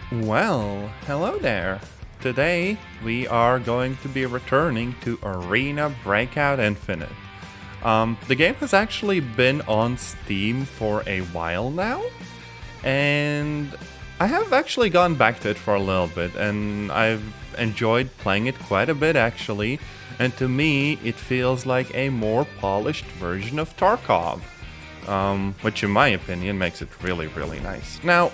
Well, hello there. Today we are going to be returning to Arena Breakout Infinite. The game has actually been on Steam for a while now, and I have actually gone back to it for a little bit, and I've enjoyed playing it quite a bit actually, and to me it feels like a more polished version of Tarkov, which in my opinion makes it really nice. Now,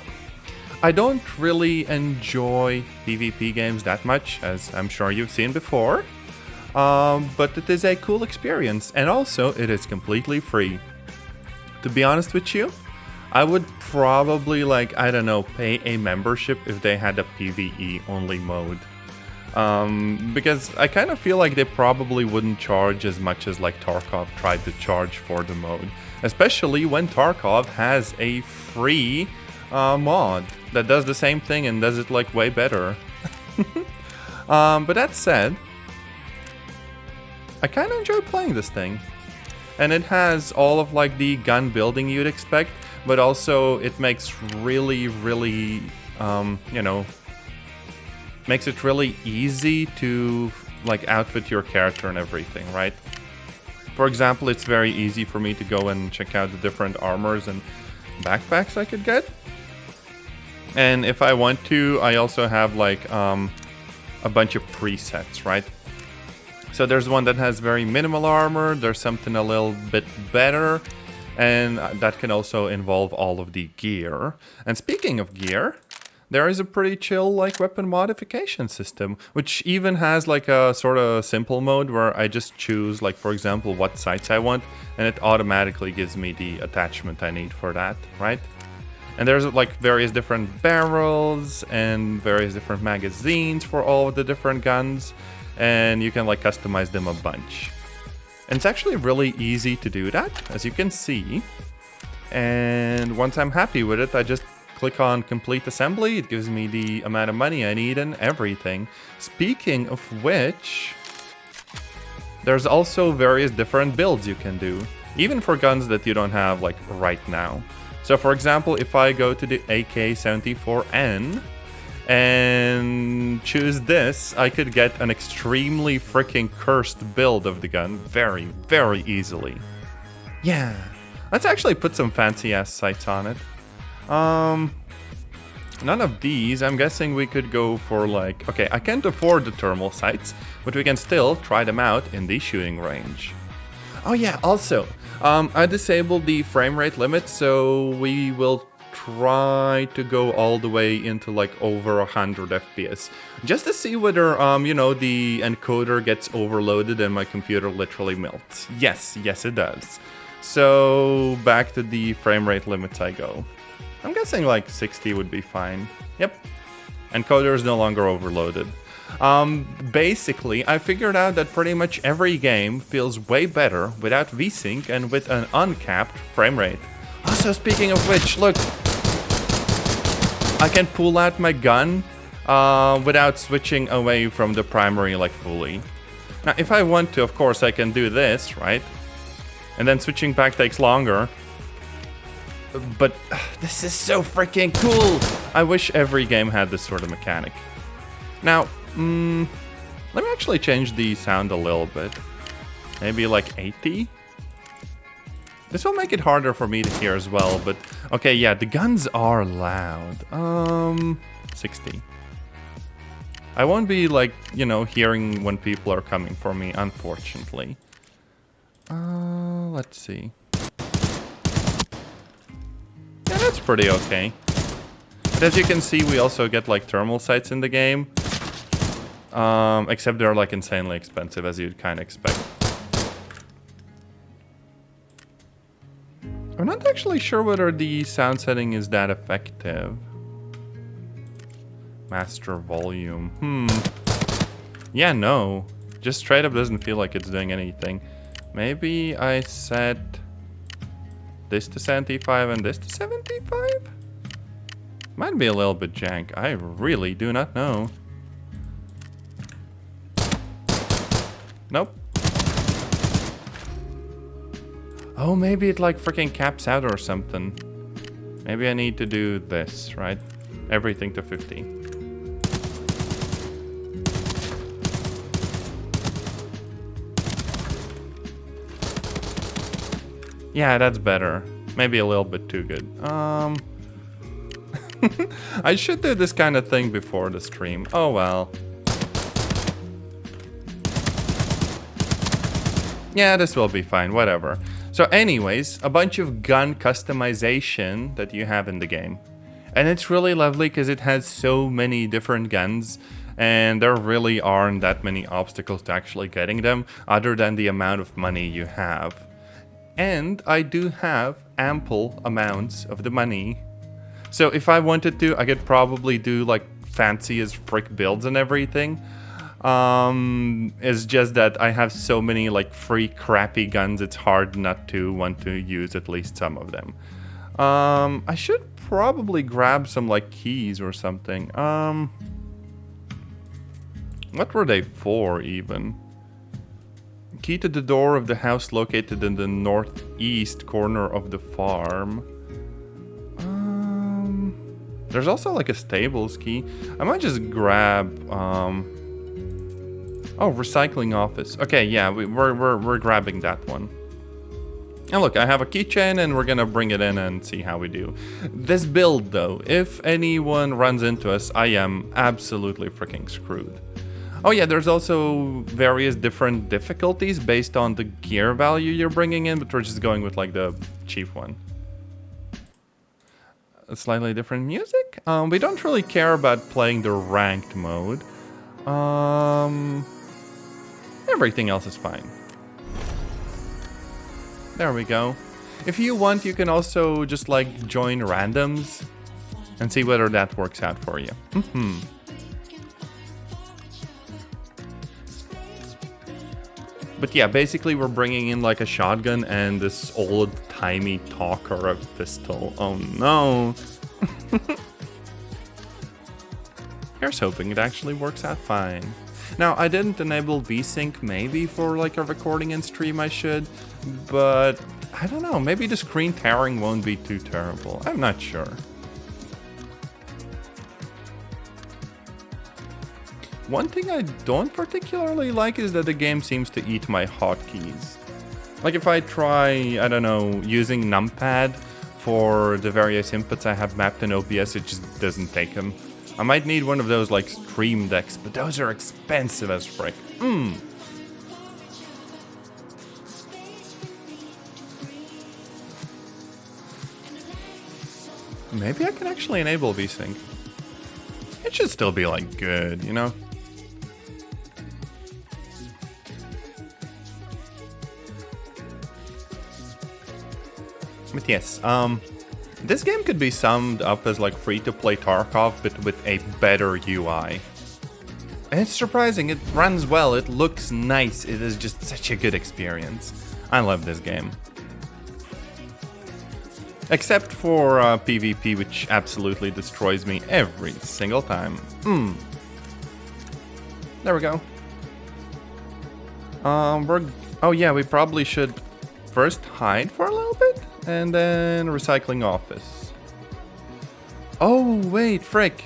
I don't really enjoy PvP games that much, as I'm sure you've seen before, but it is a cool experience, and also it is completely free. To be honest with you, I would probably, I don't know, pay a membership if they had a PvE only mode. Because I kind of feel like they probably wouldn't charge as much as Tarkov tried to charge for the mode, especially when Tarkov has a free mod that does the same thing and does it way better. But that said, I kind of enjoy playing this thing, and it has all of the gun building you'd expect, but also it makes really makes it really easy to outfit your character and everything, right? For example, it's very easy for me to go and check out the different armors and backpacks I could get. And if I want to, I also have a bunch of presets, right? So there's one that has very minimal armor, there's something a little bit better, and that can also involve all of the gear. And speaking of gear, there is a pretty chill weapon modification system, which even has a sort of simple mode where I just choose for example what sights I want, and it automatically gives me the attachment I need for that, right? And there's various different barrels and various different magazines for all of the different guns, and you can customize them a bunch. And it's actually really easy to do that, as you can see. And once I'm happy with it, I just click on complete assembly. It gives me the amount of money I need and everything. Speaking of which, there's also various different builds you can do, even for guns that you don't have right now. So for example, if I go to the AK-74N and choose this, I could get an extremely freaking cursed build of the gun very easily. Yeah, let's actually put some fancy ass sights on it. None of these. I'm guessing we could go for okay, I can't afford the thermal sights, but we can still try them out in the shooting range. Oh yeah, also, I disabled the frame rate limit, so we will try to go all the way into over 100 FPS, just to see whether, the encoder gets overloaded and my computer literally melts. Yes, it does. So back to the frame rate limits I go. I'm guessing 60 would be fine. Yep, encoder is no longer overloaded. Basically, I figured out that pretty much every game feels way better without VSync and with an uncapped frame rate. Also, speaking of which, look, I can pull out my gun without switching away from the primary fully. Now, if I want to, of course, I can do this, right? And then switching back takes longer. But this is so freaking cool! I wish every game had this sort of mechanic. Now, let me actually change the sound a little bit. Maybe 80? This will make it harder for me to hear as well, but... Okay, yeah, the guns are loud. 60. I won't be, hearing when people are coming for me, unfortunately. Let's see. Yeah, that's pretty okay. But as you can see, we also get, thermal sights in the game. Except they're insanely expensive, as you'd kind of expect. I'm not actually sure whether the sound setting is that effective. Master volume. Yeah, no. Just straight up doesn't feel like it's doing anything. Maybe I set this to 75 and this to 75? Might be a little bit jank. I really do not know. Nope. Oh, maybe it freaking caps out or something. Maybe I need to do this, right? Everything to 50. Yeah, that's better. Maybe a little bit too good. I should do this kind of thing before the stream. Oh well. Yeah, this will be fine, whatever. So anyways, a bunch of gun customization that you have in the game. And it's really lovely because it has so many different guns, and there really aren't that many obstacles to actually getting them other than the amount of money you have. And I do have ample amounts of the money. So if I wanted to, I could probably do like fancy as frick builds and everything. It's just that I have so many like free crappy guns, it's hard not to want to use at least some of them. I should probably grab some like keys or something. What were they for even? Key to the door of the house located in the northeast corner of the farm. There's also like a stables key. I might just grab oh, recycling office. Okay, yeah, we're grabbing that one. And look, I have a keychain and we're gonna bring it in and see how we do. This build though, if anyone runs into us, I am absolutely freaking screwed. Oh yeah, there's also various different difficulties based on the gear value you're bringing in, but we're just going with like the cheap one. A slightly different music. We don't really care about playing the ranked mode. Everything else is fine. There we go. If you want, you can also just like join randoms and see whether that works out for you. But yeah, basically we're bringing in like a shotgun and this old-timey talker of pistol. Oh no. Here's hoping it actually works out fine. Now, I didn't enable VSync maybe for like a recording and stream I should, but I don't know, maybe the screen tearing won't be too terrible. I'm not sure. One thing I don't particularly like is that the game seems to eat my hotkeys. Like if I try, I don't know, using numpad for the various inputs I have mapped in OBS, it just doesn't take them. I might need one of those like stream decks, but those are expensive as frick. Maybe I can actually enable VSync. It should still be like good, you know? But yes, this game could be summed up as like free-to-play Tarkov, but with a better UI. And it's surprising, it runs well, it looks nice, it is just such a good experience. I love this game. Except for PvP, which absolutely destroys me every single time. There we go. Oh yeah, we probably should first hide for a little bit, and then recycling office. Oh wait, frick.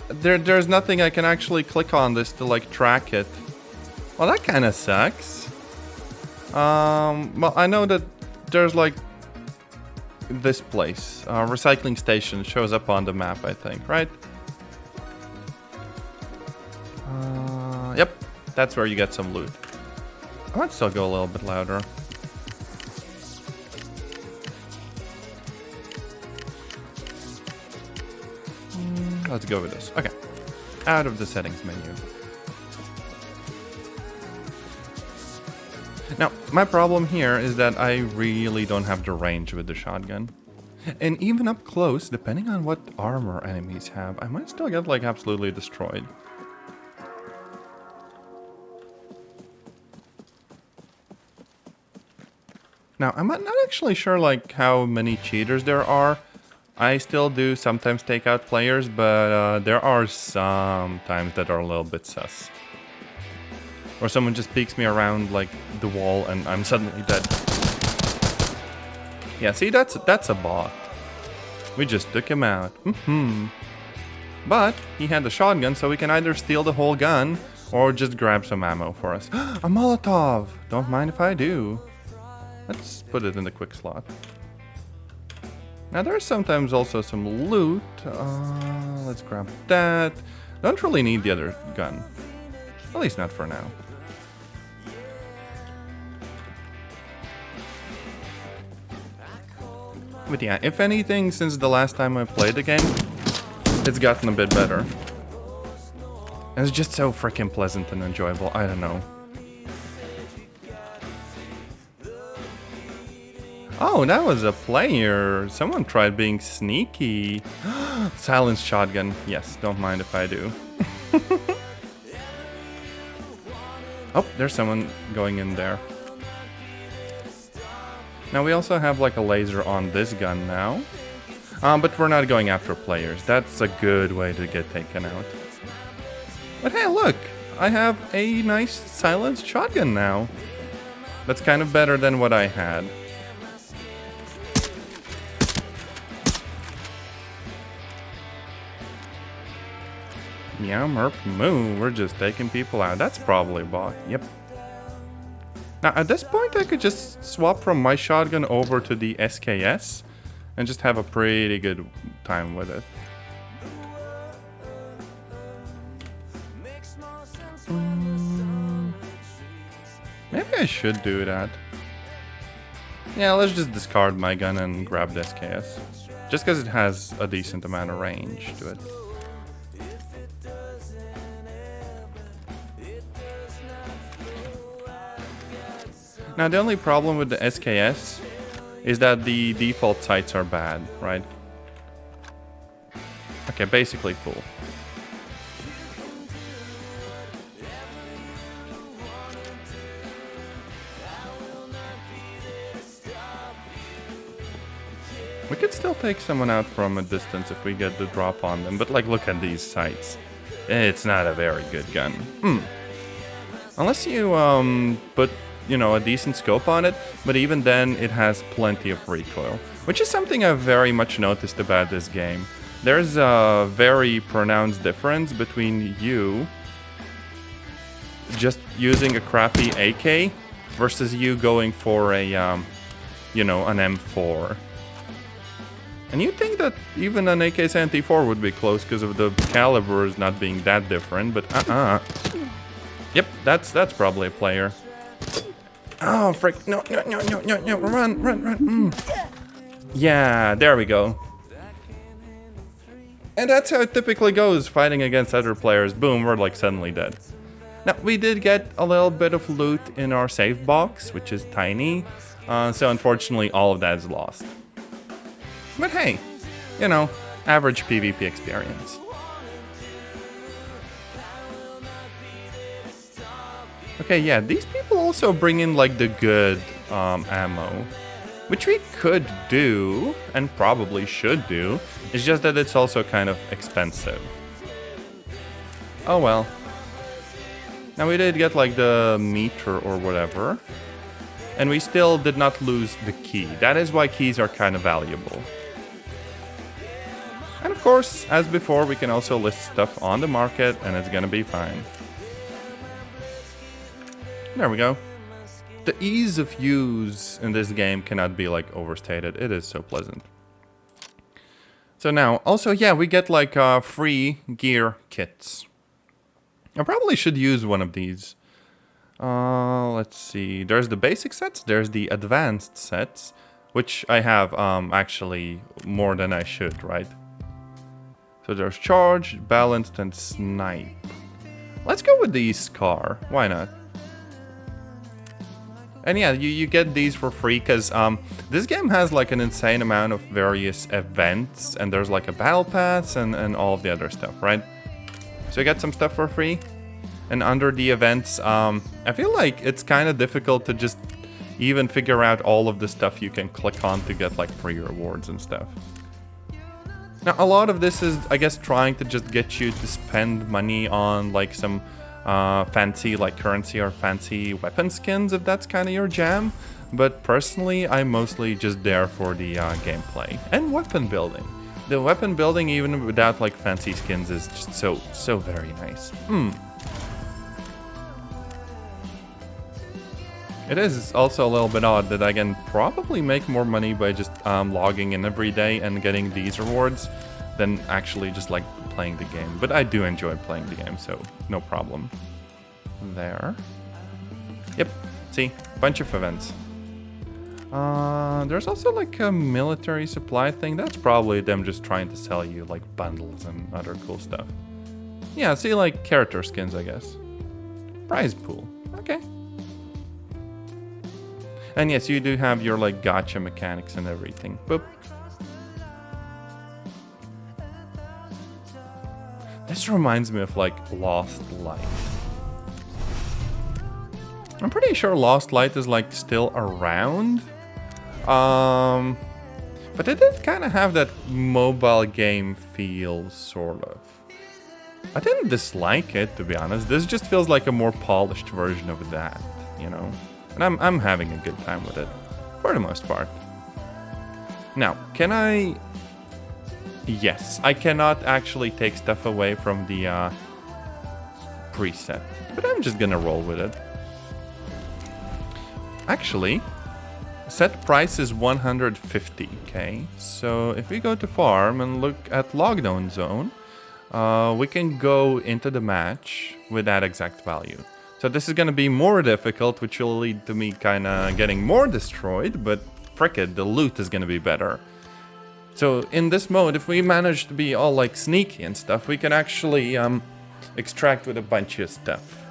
There's nothing I can actually click on this to like track it. Well, that kind of sucks. Well, I know that there's like this place, recycling station shows up on the map, I think, right? Yep, that's where you get some loot. I might still go a little bit louder. Let's go with this. Okay, out of the settings menu. Now, my problem here is that I really don't have the range with the shotgun. And even up close, depending on what armor enemies have, I might still get like absolutely destroyed. Now, I'm not actually sure like how many cheaters there are. I still do sometimes take out players, but there are some times that are a little bit sus. Or someone just peeks me around like the wall and I'm suddenly dead. Yeah, see, that's a bot. We just took him out. But he had the shotgun, so we can either steal the whole gun or just grab some ammo for us. A Molotov! Don't mind if I do. Let's put it in the quick slot. Now there's sometimes also some loot. Let's grab that. Don't really need the other gun. At least not for now. But yeah, if anything, since the last time I played the game, it's gotten a bit better. And it's just so freaking pleasant and enjoyable. I don't know. Oh, that was a player. Someone tried being sneaky. Silenced shotgun. Yes, don't mind if I do. Oh, there's someone going in there. Now we also have like a laser on this gun now. But we're not going after players. That's a good way to get taken out. But hey, look! I have a nice silenced shotgun now. That's kind of better than what I had. Meow, merp, moo. We're just taking people out. That's probably a bot. Yep. Now, at this point, I could just swap from my shotgun over to the SKS and just have a pretty good time with it. Maybe I should do that. Yeah, let's just discard my gun and grab the SKS. Just because it has a decent amount of range to it. Now the only problem with the SKS is that the default sights are bad, right? Okay, basically full. We could still take someone out from a distance if we get the drop on them, but like look at these sights. It's not a very good gun. Unless you put, you know, a decent scope on it, but even then it has plenty of recoil, which is something I've very much noticed about this game. There's a very pronounced difference between you just using a crappy AK versus you going for a, you know, an M4. And you'd think that even an AK-74 would be close because of the calibers not being that different, but Yep, that's probably a player. Oh, frick. No, run. Yeah, there we go. And that's how it typically goes, fighting against other players. Boom, we're like suddenly dead. Now, we did get a little bit of loot in our save box, which is tiny. So unfortunately, all of that is lost. But hey, you know, average PvP experience. Okay, yeah, these people also bring in like the good ammo, which we could do, and probably should do. It's just that it's also kind of expensive. Oh well. Now we did get like the meter or whatever, and we still did not lose the key. That is why keys are kind of valuable. And of course, as before, we can also list stuff on the market, and it's gonna be fine. There we go. The ease of use in this game cannot be like overstated. It is so pleasant. So now, also, yeah, we get like free gear kits. I probably should use one of these. Let's see. There's the basic sets. There's the advanced sets, which I have actually more than I should, right? So there's charge, balanced, and snipe. Let's go with the Scar. Why not? And yeah, you get these for free because this game has like an insane amount of various events, and there's like a battle pass and all of the other stuff, right? So you get some stuff for free. And under the events, I feel like it's kind of difficult to just even figure out all of the stuff you can click on to get like free rewards and stuff. Now, a lot of this is, I guess, trying to just get you to spend money on like some fancy like currency or fancy weapon skins, if that's kind of your jam. But personally, I'm mostly just there for the gameplay and weapon building. The weapon building, even without like fancy skins, is just so very nice. It is also a little bit odd that I can probably make more money by just logging in every day and getting these rewards than actually just like playing the game. But I do enjoy playing the game, so no problem. There. Yep, see, bunch of events. There's also like a military supply thing. That's probably them just trying to sell you like bundles and other cool stuff. Yeah, see, like character skins, I guess. Prize pool, okay. And yes, you do have your like gacha mechanics and everything. Boop. This reminds me of like Lost Light. I'm pretty sure Lost Light is like still around. But it did kind of have that mobile game feel, sort of. I didn't dislike it, to be honest. This just feels like a more polished version of that, you know? And I'm having a good time with it, for the most part. Now, can I... Yes, I cannot actually take stuff away from the preset, but I'm just gonna roll with it. Actually, set price is 150k, so if we go to farm and look at lockdown zone, we can go into the match with that exact value. So this is gonna be more difficult, which will lead to me kinda getting more destroyed, but frick it, the loot is gonna be better. So in this mode, if we manage to be all like sneaky and stuff, we can actually extract with a bunch of stuff.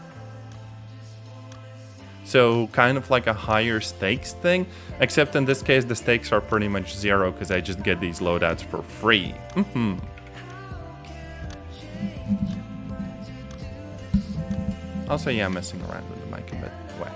So kind of like a higher stakes thing, except in this case the stakes are pretty much zero because I just get these loadouts for free. Also, yeah, I'm messing around with the mic a bit. Wow.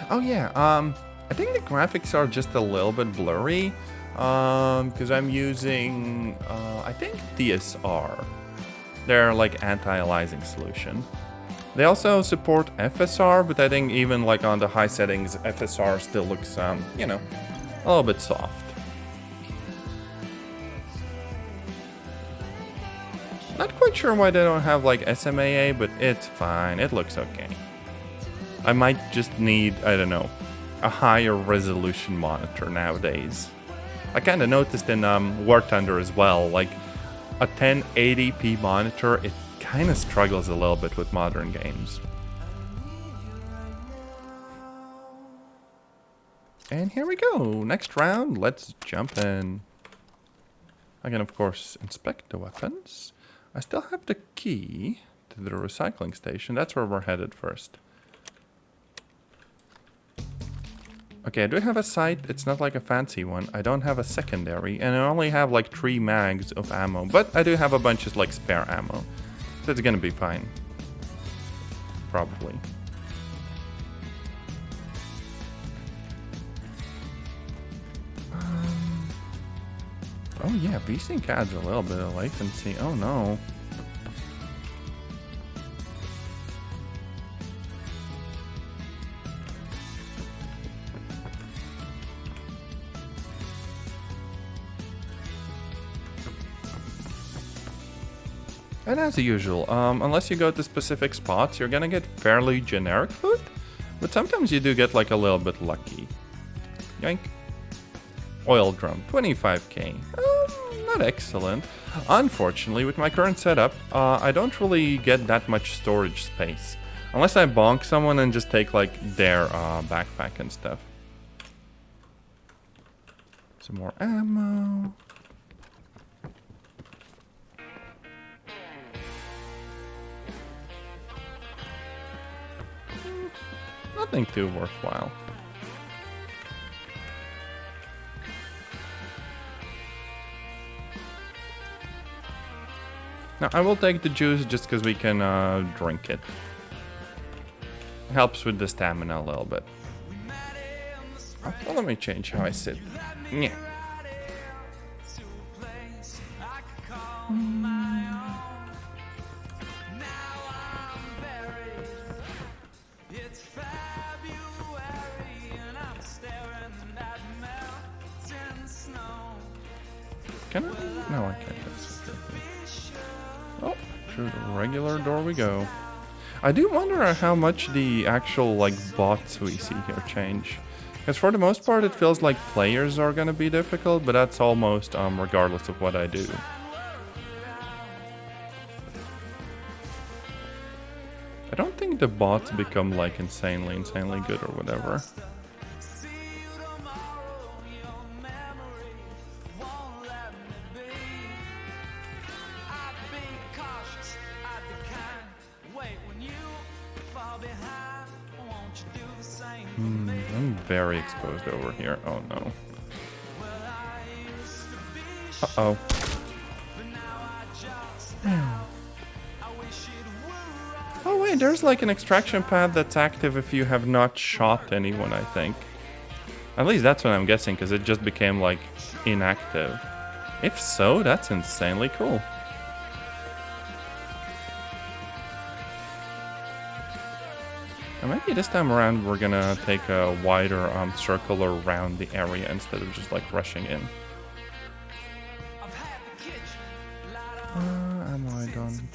Oh yeah, I think the graphics are just a little bit blurry, because I'm using, I think DSR. They're like anti-aliasing solution. They also support FSR, but I think even like on the high settings, FSR still looks, you know, a little bit soft. Not quite sure why they don't have like SMAA, but it's fine, it looks okay. I might just need, I don't know, a higher resolution monitor nowadays. I kind of noticed in War Thunder as well, like a 1080p monitor, it kind of struggles a little bit with modern games. And here we go, next round, let's jump in. I can of course inspect the weapons. I still have the key to the recycling station, that's where we're headed first. Okay, I do have a sight, it's not like a fancy one. I don't have a secondary, and I only have like 3 mags of ammo, but I do have a bunch of like spare ammo. So it's gonna be fine. Probably. Oh yeah, VSync adds a little bit of latency, oh no. And as usual, unless you go to specific spots, you're gonna get fairly generic loot, but sometimes you do get like a little bit lucky. Yoink. Oil drum, 25k. Not excellent. Unfortunately, with my current setup, I don't really get that much storage space. Unless I bonk someone and just take like their backpack and stuff. Some more ammo. Nothing too worthwhile. Now I will take the juice just because we can drink it. Helps with the stamina a little bit. Oh, well, let me change how I sit. Yeah. Can I? No, I can't. Oh, through the regular door we go. I do wonder how much the actual like bots we see here change. Because for the most part it feels like players are gonna be difficult, but that's almost regardless of what I do. I don't think the bots become like insanely good or whatever. I'm very exposed over here. Oh no. Uh-oh. Oh wait, there's like an extraction pad that's active if you have not shot anyone, I think. At least that's what I'm guessing, because it just became like inactive. If so, that's insanely cool. And maybe this time around we're gonna take a wider circle around the area instead of just like rushing in. Am I done?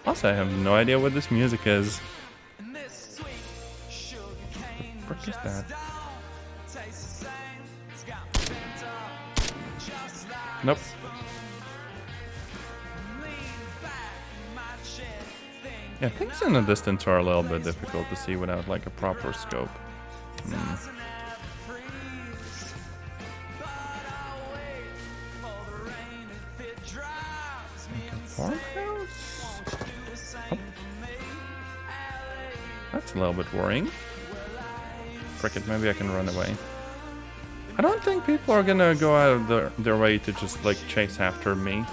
Also, I have no idea what this music is. What the frick is that? Nope. Yeah, things in the distance are a little bit difficult to see without like a proper scope. Farmhouse? Oh. That's a little bit worrying. Frick it, maybe I can run away. I don't think people are gonna go out of their way to just like chase after me.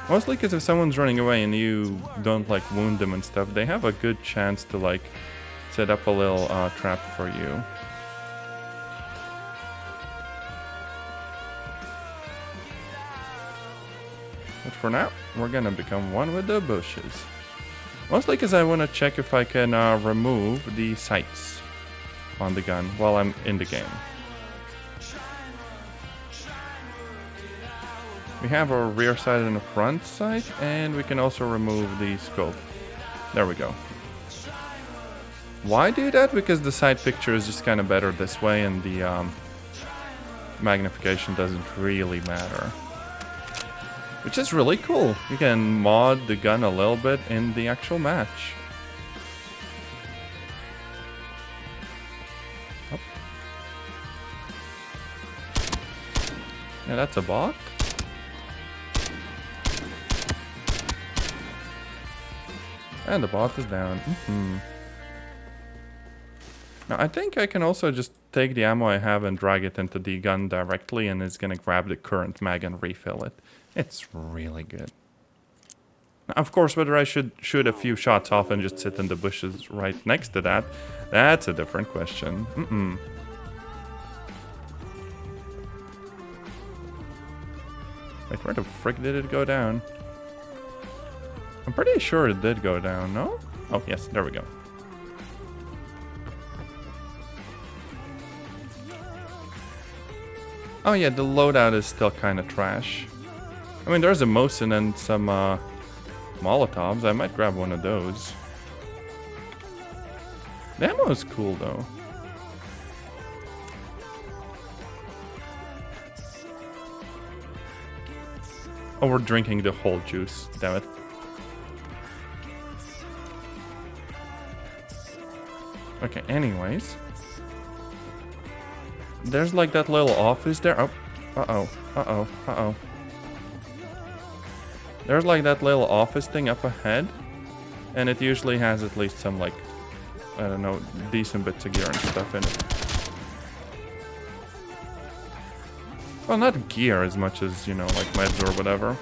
Mostly because if someone's running away and you don't like wound them and stuff, they have a good chance to like set up a little trap for you. But for now, we're gonna become one with the bushes. Mostly because I want to check if I can remove the sights on the gun while I'm in the game. We have a rear sight and a front sight, and we can also remove the scope. There we go. Why do that? Because the side picture is just kind of better this way, and the magnification doesn't really matter. Which is really cool. You can mod the gun a little bit in the actual match. Oh. Yeah, that's a bot. And the bot is down. Now I think I can also just take the ammo I have and drag it into the gun directly, and it's gonna grab the current mag and refill it. It's really good. Now, of course, whether I should shoot a few shots off and just sit in the bushes right next to that, that's a different question. Wait, where the frick did it go down? I'm pretty sure it did go down, no? Oh, yes, there we go. Oh yeah, the loadout is still kind of trash. I mean, there's a Mosin and some Molotovs. I might grab one of those. The ammo is cool, though. Oh, we're drinking the whole juice, damn it. Okay, anyways. There's like that little office there. Oh, uh-oh. There's like that little office thing up ahead. And it usually has at least some like, I don't know, decent bits of gear and stuff in it. Well, not gear as much as, you know, like meds or whatever.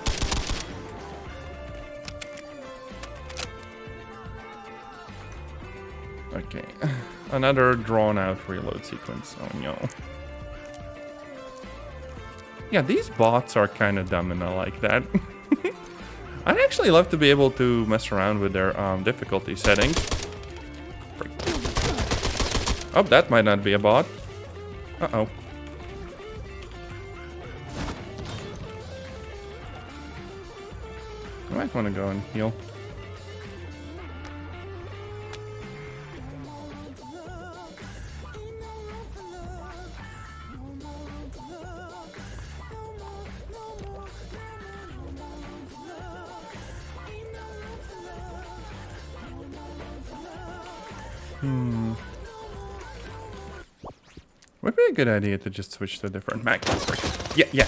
Okay, another drawn out reload sequence. Oh no. Yeah, these bots are kind of dumb and I like that. I'd actually love to be able to mess around with their difficulty settings. Oh, that might not be a bot. Uh-oh. I might want to go and heal. Would be a good idea to just switch to a different mag. Yeah.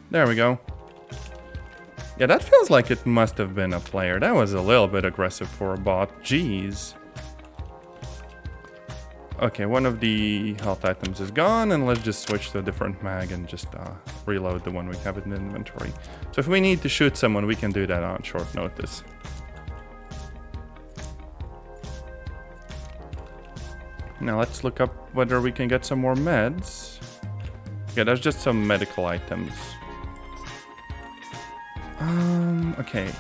There we go. Yeah, that feels like it must have been a player. That was a little bit aggressive for a bot. Jeez. Okay, one of the health items is gone, and let's just switch to a different mag and just reload the one we have in the inventory. So if we need to shoot someone, we can do that on short notice. Now let's look up whether we can get some more meds. Yeah, there's just some medical items. Okay.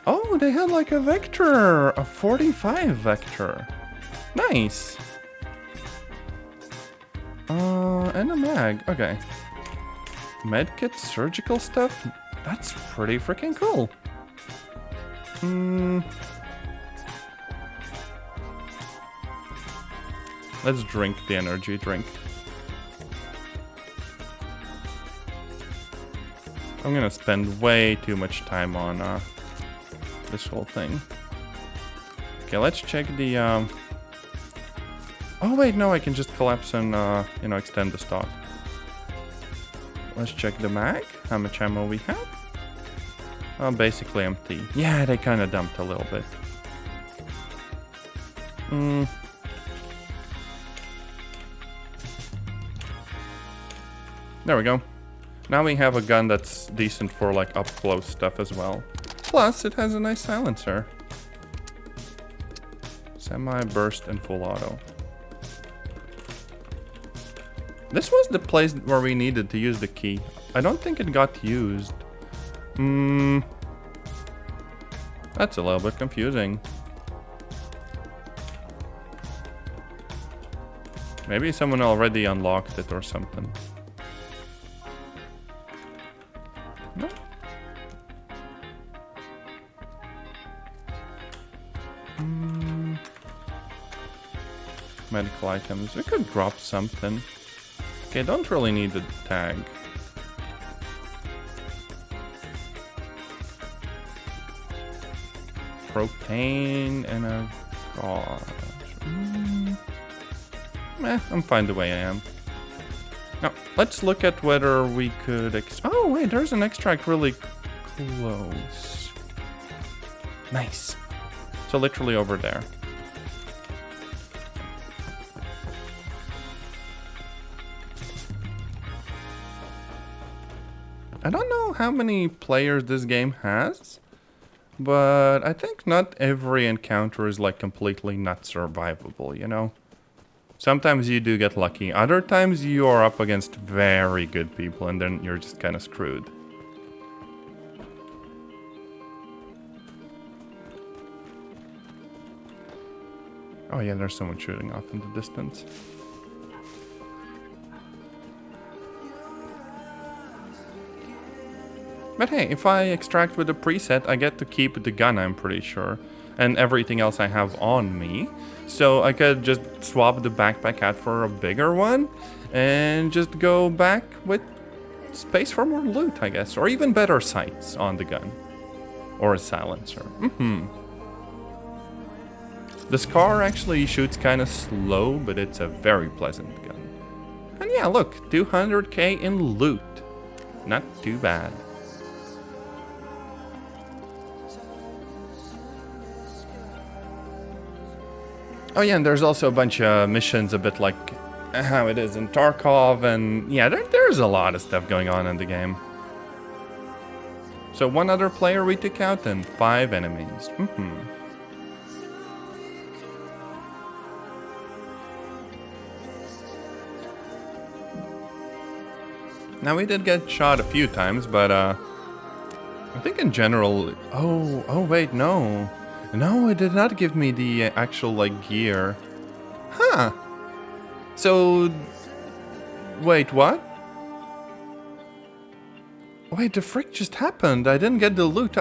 Oh, they had like a vector, a 45 vector. Nice. And a mag, okay. Medkit, surgical stuff? That's pretty freaking cool. Let's drink the energy drink. I'm gonna spend way too much time on this whole thing. Okay, let's check the oh wait, no, I can just collapse and you know, extend the stock. Let's check the mag. How much ammo we have? Oh, basically empty. Yeah, they kind of dumped a little bit. There we go. Now we have a gun that's decent for like up close stuff as well. Plus, it has a nice silencer. Semi-burst and full auto. This was the place where we needed to use the key. I don't think it got used. That's a little bit confusing. Maybe someone already unlocked it or something. No. Medical items. We could drop something. Okay, don't really need the tag. Propane and a gauze. I'm fine the way I am. Now, let's look at whether we could oh wait, there's an extract really close. Nice. So literally over there. I don't know how many players this game has, but I think not every encounter is like completely not survivable, you know? Sometimes you do get lucky, other times you are up against very good people and then you're just kind of screwed. Oh yeah, there's someone shooting off in the distance. But hey, if I extract with a preset, I get to keep the gun, I'm pretty sure. And everything else I have on me. So I could just swap the backpack out for a bigger one. And just go back with space for more loot, I guess. Or even better sights on the gun. Or a silencer. The Scar actually shoots kind of slow, but it's a very pleasant gun. And yeah, look, 200k in loot. Not too bad. Oh yeah, and there's also a bunch of missions, a bit like how it is in Tarkov, and yeah, there's a lot of stuff going on in the game. So 1 other player we took out and 5 enemies. Now we did get shot a few times, but I think in general... Oh wait, no. No, it did not give me the actual, like, gear. Huh. So... Wait, what? Wait, the frick just happened. I didn't get the loot.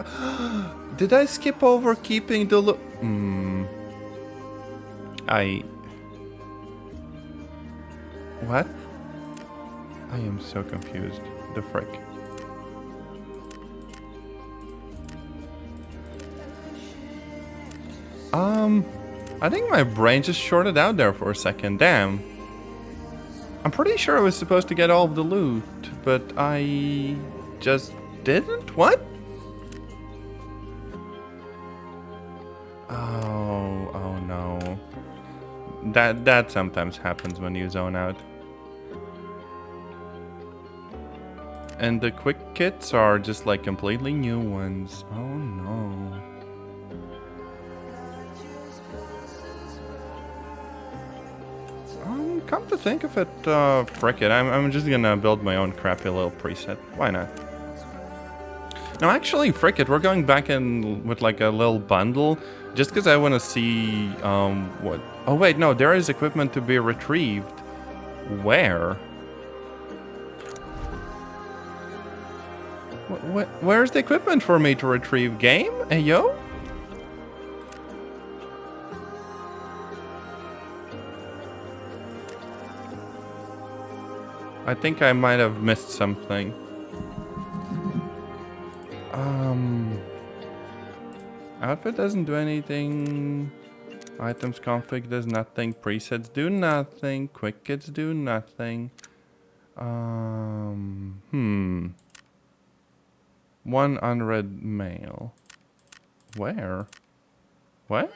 Did I skip over keeping the loot? What? I am so confused. The frick. I think my brain just shorted out there for a second. Damn. I'm pretty sure I was supposed to get all of the loot, but I just didn't? What? Oh no. That sometimes happens when you zone out. And the quick kits are just like completely new ones. Oh no. Come to think of it, frick it, I'm just gonna build my own crappy little preset. Why not? No, actually, frick it, we're going back in with like a little bundle, just because I want to see, what... Oh wait, no, there is equipment to be retrieved. Where? Where's the equipment for me to retrieve? Game? Hey, yo? I think I might have missed something. Outfit doesn't do anything. Items config does nothing. Presets do nothing. Quick kits do nothing. One unread mail. Where? What?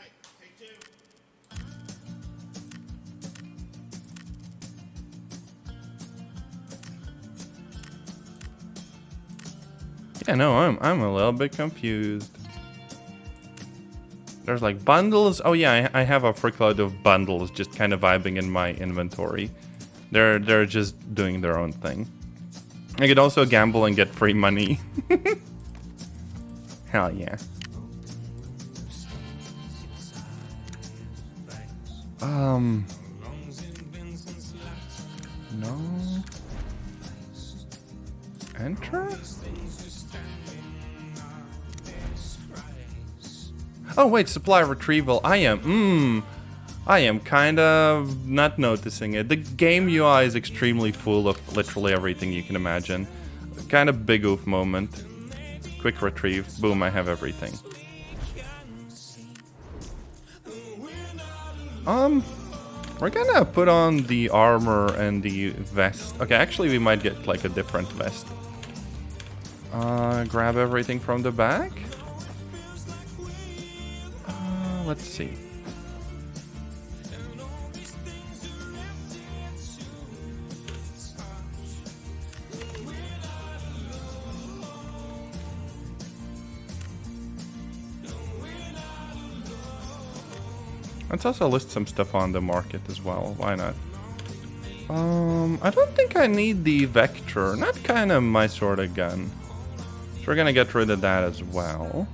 Yeah, no, I'm a little bit confused. There's like bundles. Oh yeah, I have a frickload of bundles just kind of vibing in my inventory. They're just doing their own thing. I could also gamble and get free money. Hell yeah. No. Enter? Oh wait, supply retrieval. I am kind of not noticing it. The game UI is extremely full of literally everything you can imagine. Kind of big oof moment. Quick retrieve. Boom, I have everything. We're gonna put on the armor and the vest. Okay, actually we might get like a different vest. Grab everything from the back. Let's see. Let's also list some stuff on the market as well. Why not? I don't think I need the Vector. Not kind of my sort of gun. So we're gonna get rid of that as well.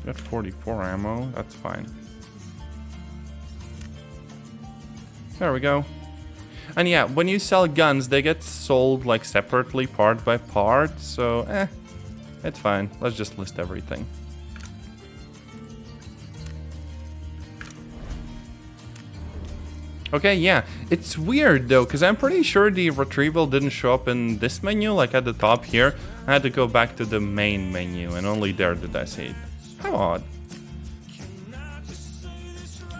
Got 44 ammo. That's fine. There we go. And yeah, when you sell guns, they get sold like separately, part by part. So, it's fine. Let's just list everything. Okay, yeah, it's weird though, because I'm pretty sure the retrieval didn't show up in this menu, like at the top here. I had to go back to the main menu, and only there did I see it. How odd.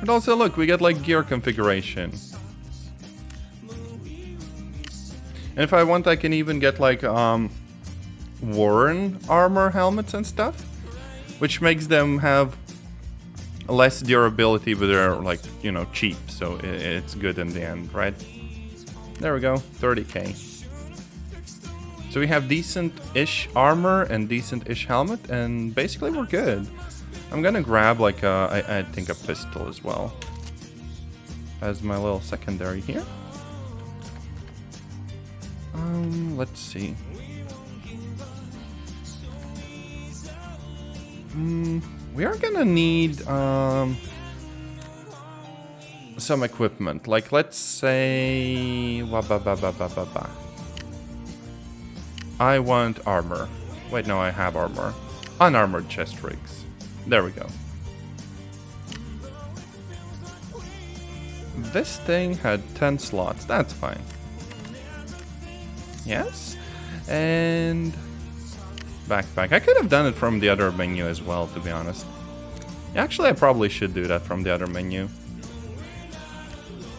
But also, look, we get like gear configuration. And if I want, I can even get like Warren armor helmets and stuff, which makes them have less durability, but they're like, you know, cheap, so it's good in the end, right? There we go, 30k. So we have decent-ish armor and decent-ish helmet, and basically we're good. I'm gonna grab like I think a pistol as well as my little secondary here. Let's see. We are gonna need some equipment. Like, let's say, I want armor. Wait, no, I have armor. Unarmored chest rigs. There we go. This thing had 10 slots. That's fine. Yes. And backpack. I could have done it from the other menu as well, to be honest. Actually, I probably should do that from the other menu.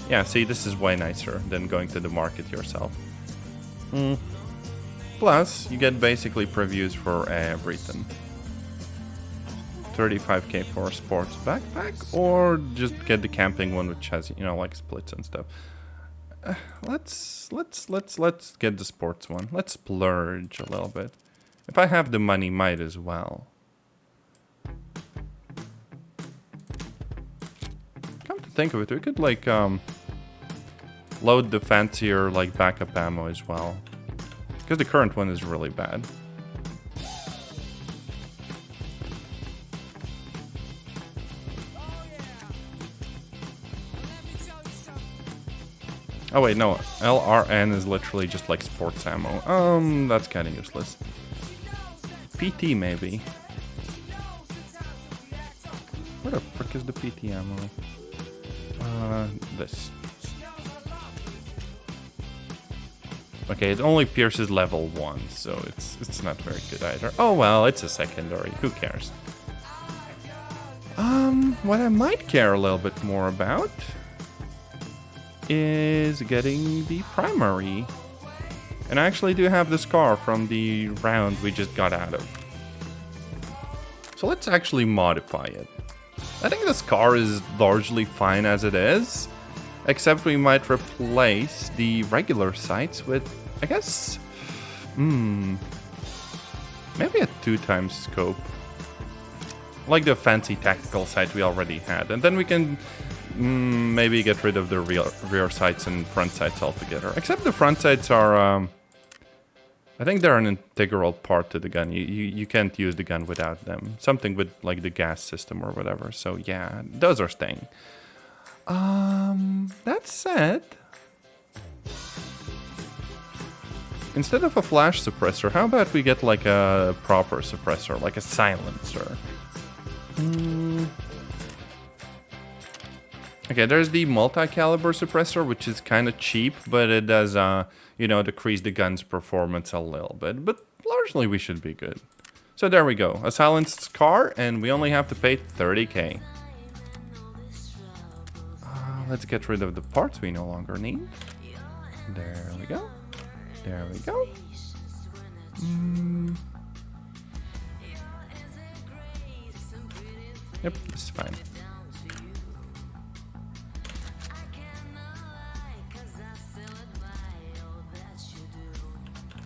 Yeah, see, this is way nicer than going to the market yourself. Plus, you get basically previews for everything. 35k for a sports backpack, or just get the camping one, which has, you know, like splits and stuff. Let's get the sports one. Let's splurge a little bit. If I have the money, might as well. Come to think of it, we could like load the fancier like backup ammo as well, because the current one is really bad. Oh wait, no, LRN is literally just like sports ammo. That's kind of useless. PT maybe. Where the frick is the PT ammo? This. Okay, it only pierces level 1, so it's not very good either. Oh well, it's a secondary. Who cares? What I might care a little bit more about is getting the primary. And I actually do have the scar from the round we just got out of. So let's actually modify it. I think the scar is largely fine as it is, except we might replace the regular sights with, I guess, maybe a 2x scope. Like the fancy tactical sight we already had. And then we can maybe get rid of the rear sights and front sights altogether. Except the front sights are, I think they're an integral part to the gun. You can't use the gun without them. Something with like the gas system or whatever. So yeah, those are staying. That said, instead of a flash suppressor, how about we get like a proper suppressor, like a silencer? Okay, there's the multi-caliber suppressor, which is kind of cheap, but it does, you know, decrease the gun's performance a little bit. But largely, we should be good. So there we go, a silenced scar, and we only have to pay 30k. Let's get rid of the parts we no longer need. There we go. There we go. Yep, this is fine.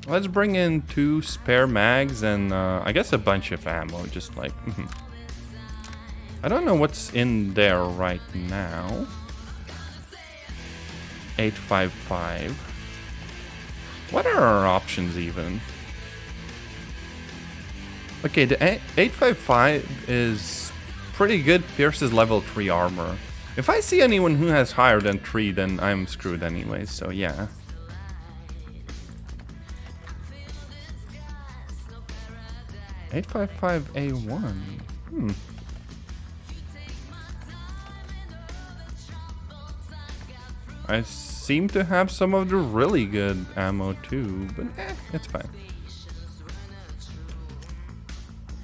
Let's bring in 2 spare mags and I guess a bunch of ammo, just like... I don't know what's in there right now. 855. What are our options even? Okay, the 855 is pretty good, pierces level 3 armor. If I see anyone who has higher than 3, then I'm screwed anyways, so yeah. $855A1. I seem to have some of the really good ammo too, but it's fine.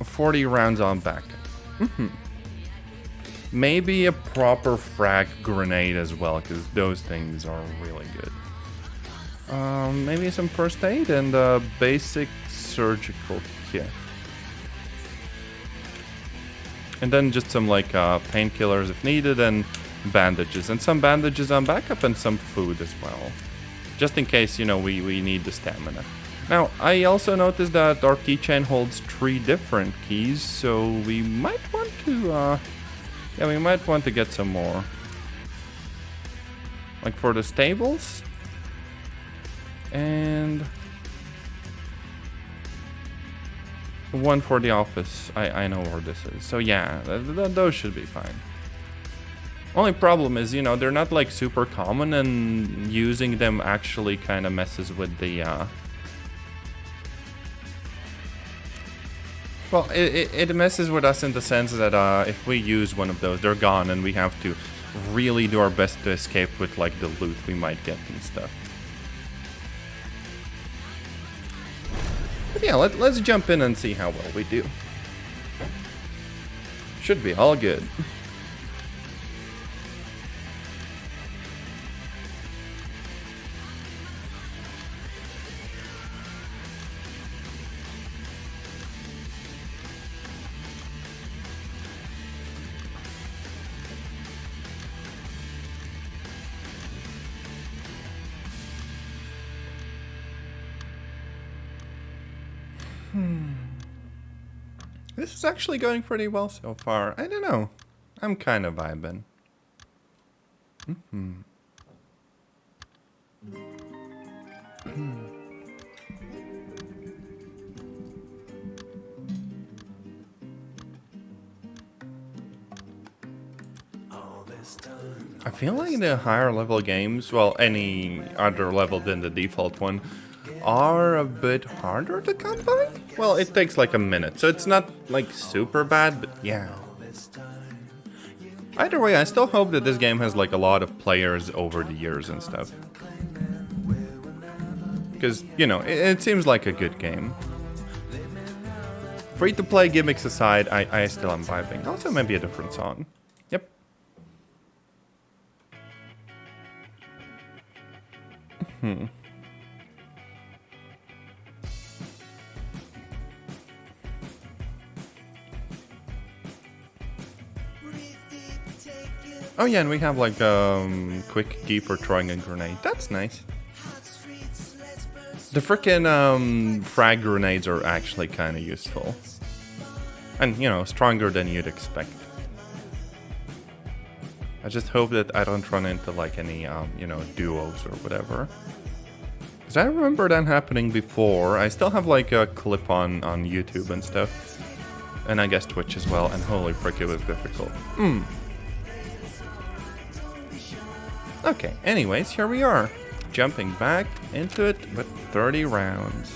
40 rounds on back. Maybe a proper frag grenade as well, because those things are really good. Maybe some first aid and a basic surgical kit. And then just some like painkillers if needed, and bandages. And some bandages on backup and some food as well. Just in case, you know, we need the stamina. Now, I also noticed that our keychain holds 3 different keys, so we might want to, yeah, we might want to get some more. Like for the stables, And one for the office. I know where this is. So yeah, those should be fine. Only problem is, you know, they're not like super common, and using them actually kind of messes with the well, it messes with us in the sense that if we use one of those, they're gone, and we have to really do our best to escape with like the loot we might get and stuff. But yeah, let's jump in and see how well we do. Should be all good. This is actually going pretty well so far. I don't know. I'm kind of vibing. I feel like the higher level games, well, any other level than the default one, are a bit harder to come by. Well, it takes like a minute, so it's not like super bad, but yeah. Either way, I still hope that this game has like a lot of players over the years and stuff. Because, you know, it seems like a good game. Free-to-play gimmicks aside, I still am vibing. Also, maybe a different song. Yep. Oh yeah, and we have like quick key for throwing a grenade. That's nice. The frickin' frag grenades are actually kind of useful. And, you know, stronger than you'd expect. I just hope that I don't run into like any, you know, duos or whatever. Because I remember that happening before. I still have like a clip on YouTube and stuff. And I guess Twitch as well. And holy frick, it was difficult. Okay, anyways, here we are. Jumping back into it with 30 rounds.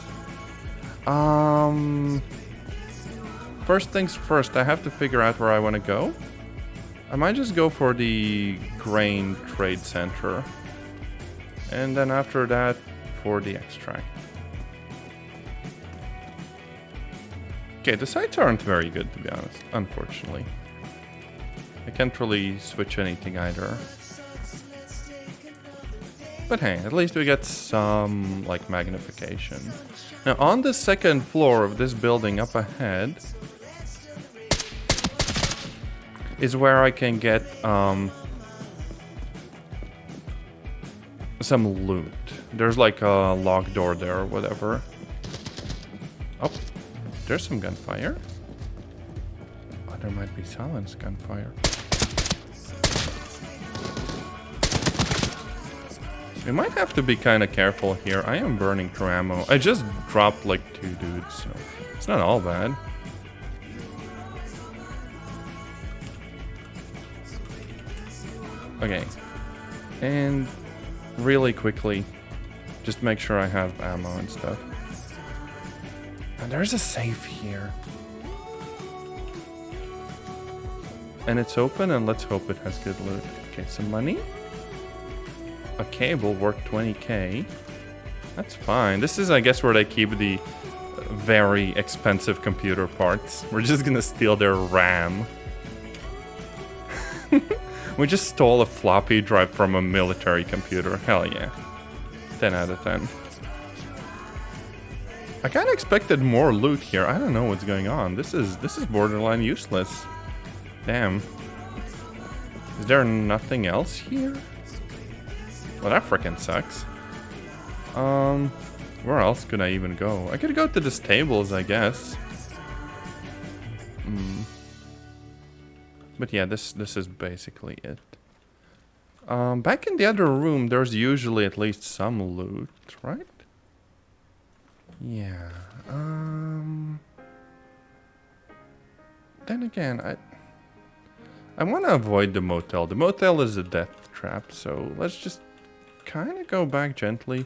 First things first, I have to figure out where I want to go. I might just go for the grain trade center. And then after that, for the extract. Okay, the sights aren't very good, to be honest, unfortunately. I can't really switch anything either. But hey, at least we get some, like, magnification. Now, on the second floor of this building up ahead is where I can get, some loot. There's, like, a locked door there or whatever. Oh, there's some gunfire. Oh, there might be silenced gunfire. We might have to be kind of careful here. I am burning through ammo. I just dropped like 2 dudes, so it's not all bad. Okay. And really quickly, just make sure I have ammo and stuff. And there's a safe here. And it's open, and let's hope it has good loot. Okay, some money. A cable worth 20k. That's fine. This is, I guess, where they keep the very expensive computer parts. We're just gonna steal their RAM. We just stole a floppy drive from a military computer. Hell yeah. 10 out of 10. I kinda expected more loot here. I don't know what's going on. This is borderline useless. Damn. Is there nothing else here? Well, that frickin' sucks. Where else could I even go? I could go to the stables, I guess. But yeah, this is basically it. Back in the other room, there's usually at least some loot, right? Yeah. Then again, I want to avoid the motel. The motel is a death trap, so let's just kind of go back gently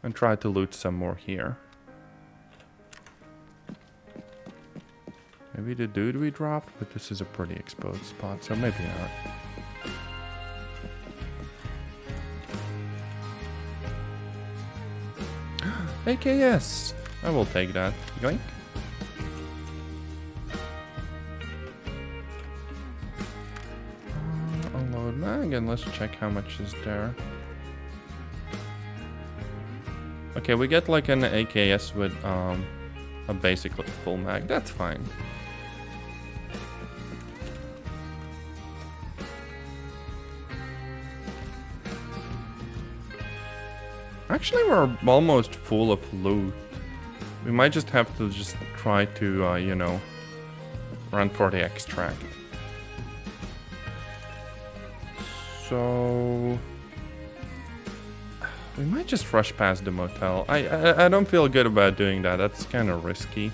and try to loot some more here. Maybe the dude we dropped, but this is a pretty exposed spot, so maybe not. AKS! I will take that. Yoink. Unload mag, and let's check how much is there. Okay, we get like an AKS with a basically full mag. That's fine. Actually, we're almost full of loot. We might just have to just try to, you know, run for the extract. So we might just rush past the motel. I don't feel good about doing that. That's kind of risky.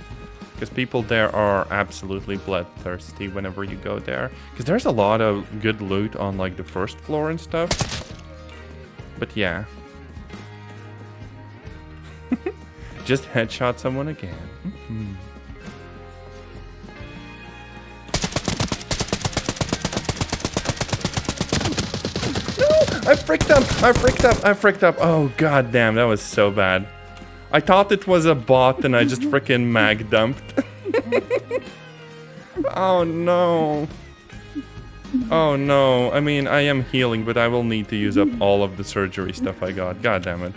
Because people there are absolutely bloodthirsty whenever you go there. Because there's a lot of good loot on like the first floor and stuff. But yeah. Just headshot someone again. Mm-hmm. No! I fricked up! Oh god damn, that was so bad. I thought it was a bot and I just freaking mag dumped. Oh no. Oh no. I mean, I am healing, but I will need to use up all of the surgery stuff I got. God damn it.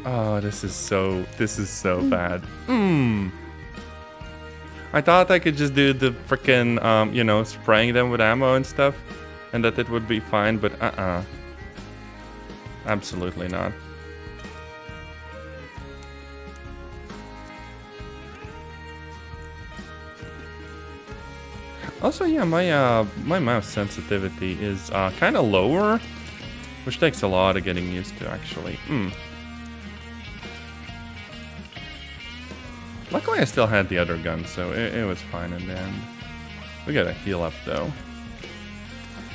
Oh, this is so bad. I thought I could just do the freaking, you know, spraying them with ammo and stuff, and that it would be fine, but absolutely not. Also, yeah, my mouse sensitivity is kind of lower, which takes a lot of getting used to, actually. Luckily, I still had the other gun, so it was fine in the end. We gotta heal up, though.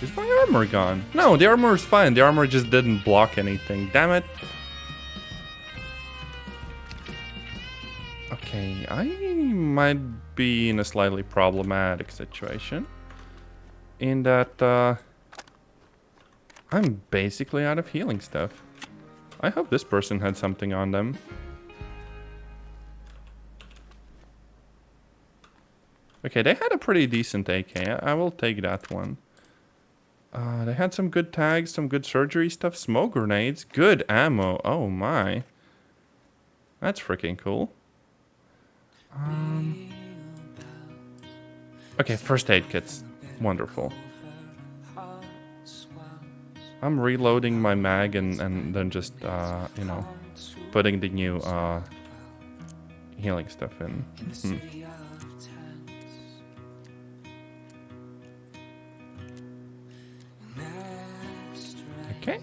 Is my armor gone? No, the armor is fine. The armor just didn't block anything. Damn it. Okay, I might be in a slightly problematic situation. In that, I'm basically out of healing stuff. I hope this person had something on them. Okay, they had a pretty decent AK. I will take that one. They had some good tags, some good surgery stuff, smoke grenades, good ammo. Oh my. That's freaking cool. Okay, first aid kits. Wonderful. I'm reloading my mag and then just, you know, putting the new healing stuff in. Okay.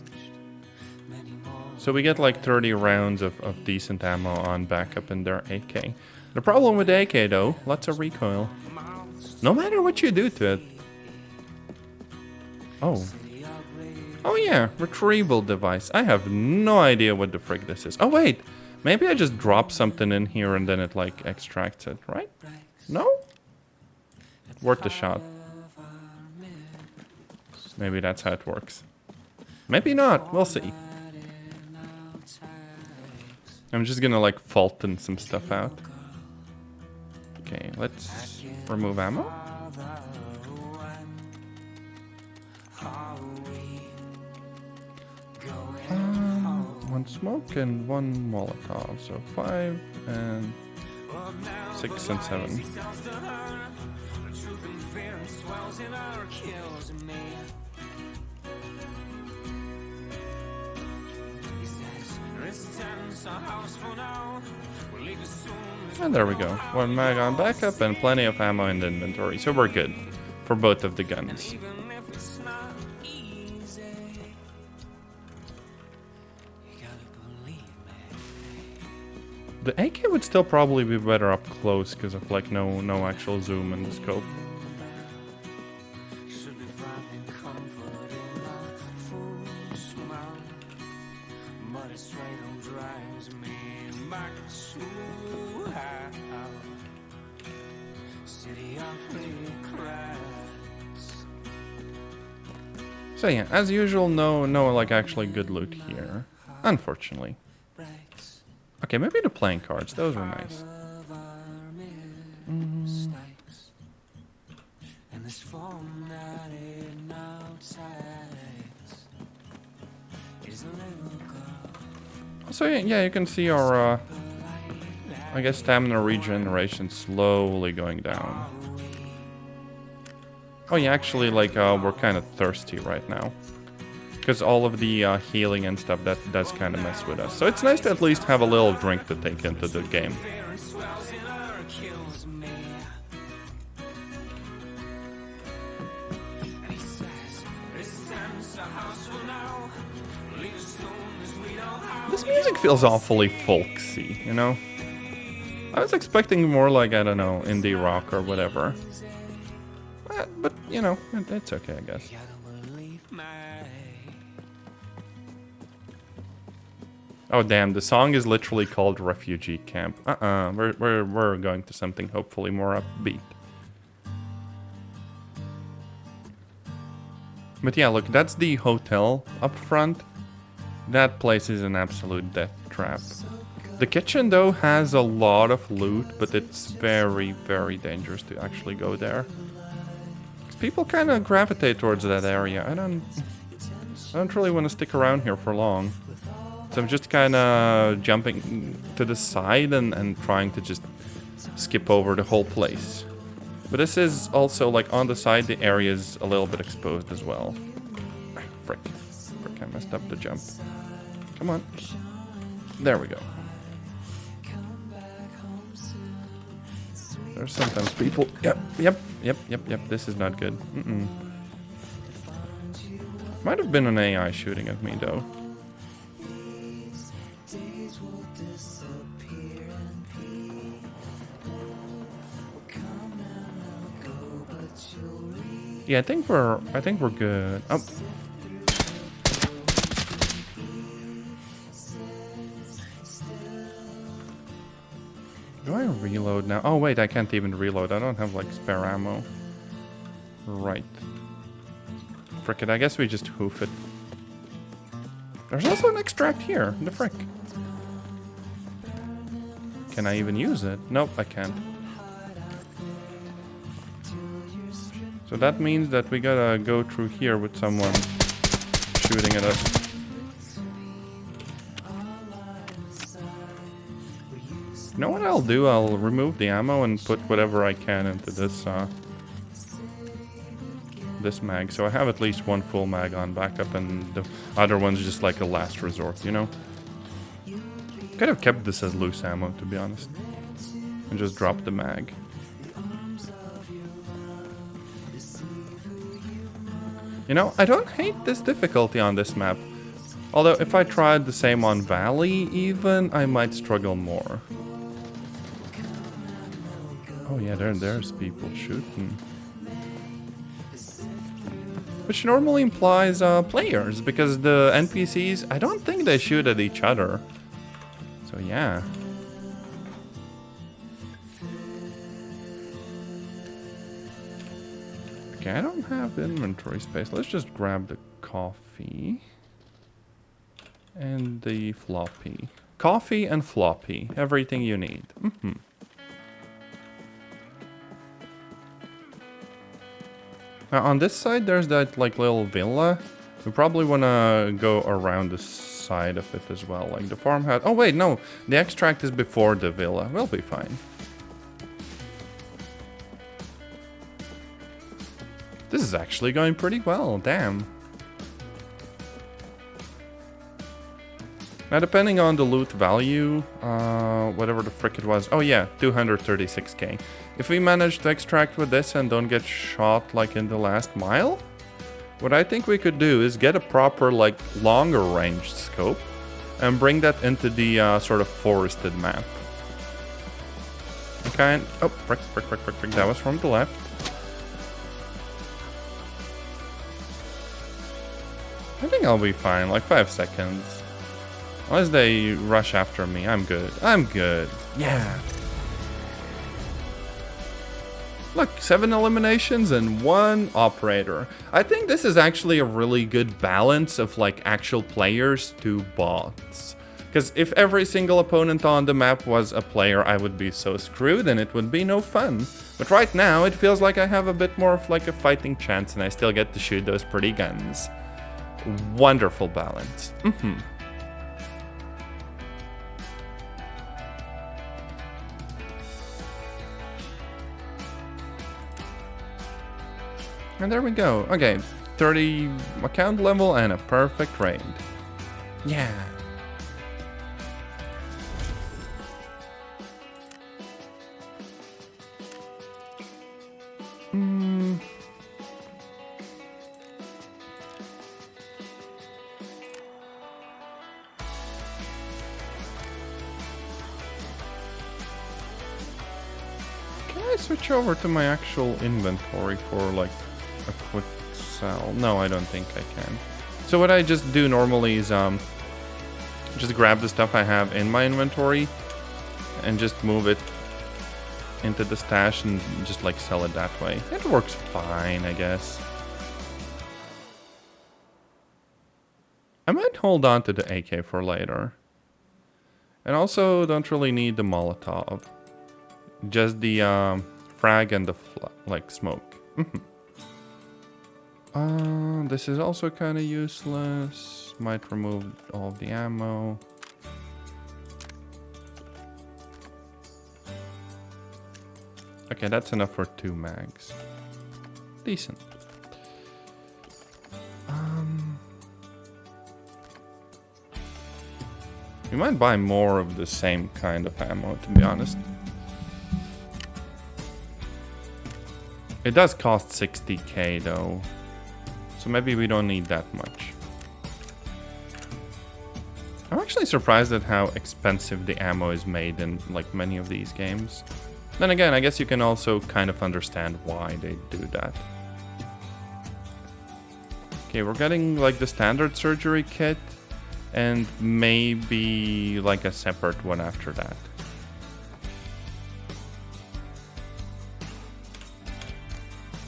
So we get like 30 rounds of decent ammo on backup in their AK. The problem with the AK though, lots of recoil. No matter what you do to it. Oh. Oh yeah, retrieval device. I have no idea what the frick this is. Oh wait, maybe I just drop something in here and then it like extracts it, right? No? Worth a shot. Maybe that's how it works. Maybe not, we'll see. I'm just gonna like Fulton some stuff out. Okay, let's remove ammo. One smoke and one Molotov, so 5 and 6 and 7. And there we go. One mag on backup and plenty of ammo in the inventory, so we're good for both of the guns. The AK would still probably be better up close because of like no actual zoom in the scope. So yeah, as usual, no like actually good loot here, unfortunately. Okay, maybe the playing cards, those were nice. So yeah, you can see our, I guess, stamina regeneration slowly going down. Oh yeah, actually, like, we're kind of thirsty right now. Because all of the healing and stuff, that does kind of mess with us. So it's nice to at least have a little drink to take into the game. This music feels awfully folksy, you know? I was expecting more like, I don't know, indie rock or whatever. But you know, it's okay, I guess. Oh damn, the song is literally called Refugee Camp. We're going to something hopefully more upbeat. But yeah, look, that's the hotel up front. That place is an absolute death trap. The kitchen though has a lot of loot, but it's very, very dangerous to actually go there. People kind of gravitate towards that area. I don't really want to stick around here for long. So I'm just kind of jumping to the side and trying to just skip over the whole place. But this is also, like, on the side, the area is a little bit exposed as well. Frick, I messed up the jump. Come on. There we go. There's sometimes people... Yep, this is not good. Might have been an AI shooting at me, though. Yeah, I think we're good. Oh. Do I reload now? Oh wait, I can't even reload. I don't have like spare ammo. Right. Frick it, I guess we just hoof it. There's also an extract here. The frick. Can I even use it? Nope, I can't. So that means that we gotta go through here with someone shooting at us. You know what I'll do? I'll remove the ammo and put whatever I can into this this mag. So I have at least one full mag on backup and the other one's just like a last resort, you know? Could have kept this as loose ammo, to be honest. And just dropped the mag. You know, I don't hate this difficulty on this map. Although if I tried the same on Valley even, I might struggle more. Oh yeah, there's people shooting. Which normally implies players, because the NPCs, I don't think they shoot at each other. So yeah. Okay, I don't have inventory space. Let's just grab the coffee. And the floppy. Coffee and floppy. Everything you need. Now on this side, there's that like little villa. We probably want to go around the side of it as well. Like the farmhouse. Oh wait, no. The extract is before the villa. We'll be fine. This is actually going pretty well. Damn. Now depending on the loot value, whatever the frick it was. Oh yeah, 236k. If we manage to extract with this and don't get shot like in the last mile, what I think we could do is get a proper like longer range scope and bring that into the sort of forested map. Okay. Oh, frick. That was from the left. I think I'll be fine, like 5 seconds. Unless they rush after me, I'm good. I'm good. Yeah. Look, 7 eliminations and 1 operator. I think this is actually a really good balance of like actual players to bots. Because if every single opponent on the map was a player, I would be so screwed and it would be no fun. But right now, it feels like I have a bit more of like a fighting chance and I still get to shoot those pretty guns. Wonderful balance. And there we go. Okay, 30 account level and a perfect raid. Yeah. Can I switch over to my actual inventory for like a quick sell? No, I don't think I can. So what I just do normally is just grab the stuff I have in my inventory and just move it into the stash and just like sell it that way. It works fine, I guess. I might hold on to the AK for later. And also don't really need the Molotov. Just the frag and the like smoke. This is also kind of useless. Might remove all of the ammo. Okay, that's enough for 2 mags. Decent. We might buy more of the same kind of ammo, to be honest. It does cost 60k though, so maybe we don't need that much. I'm actually surprised at how expensive the ammo is made in like many of these games. Then again, I guess you can also kind of understand why they do that. Okay, we're getting like the standard surgery kit and maybe like a separate one after that.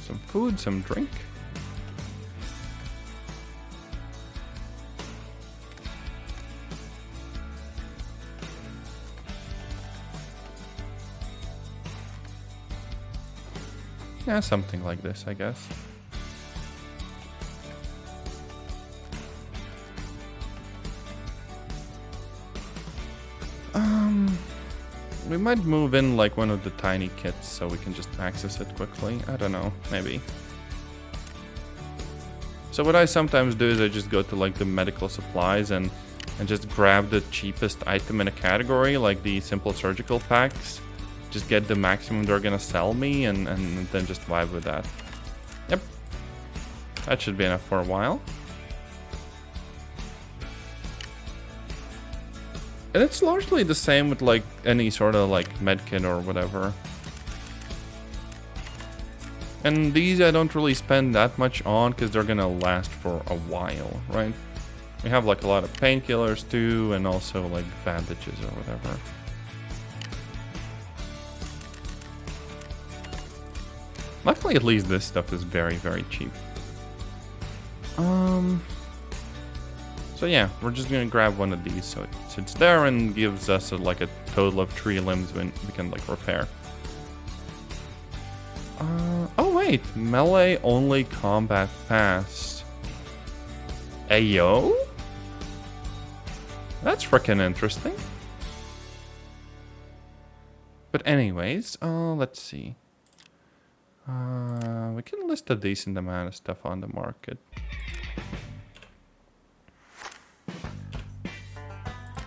Some food, some drink. Yeah, something like this, I guess. We might move in like one of the tiny kits so we can just access it quickly. I don't know, maybe. So what I sometimes do is I just go to like the medical supplies and just grab the cheapest item in a category, like the simple surgical packs. Just get the maximum they're gonna sell me and then just vibe with that. Yep. That should be enough for a while. And it's largely the same with like any sort of like medkit or whatever. And these I don't really spend that much on because they're gonna last for a while, right? We have like a lot of painkillers too, and also like bandages or whatever. Luckily, at least this stuff is very, very cheap. So yeah, we're just gonna grab one of these so it sits there and gives us like a total of 3 limbs when we can like repair. Oh wait, melee only combat pass. Ayo? That's freaking interesting. But anyways, let's see. We can list a decent amount of stuff on the market.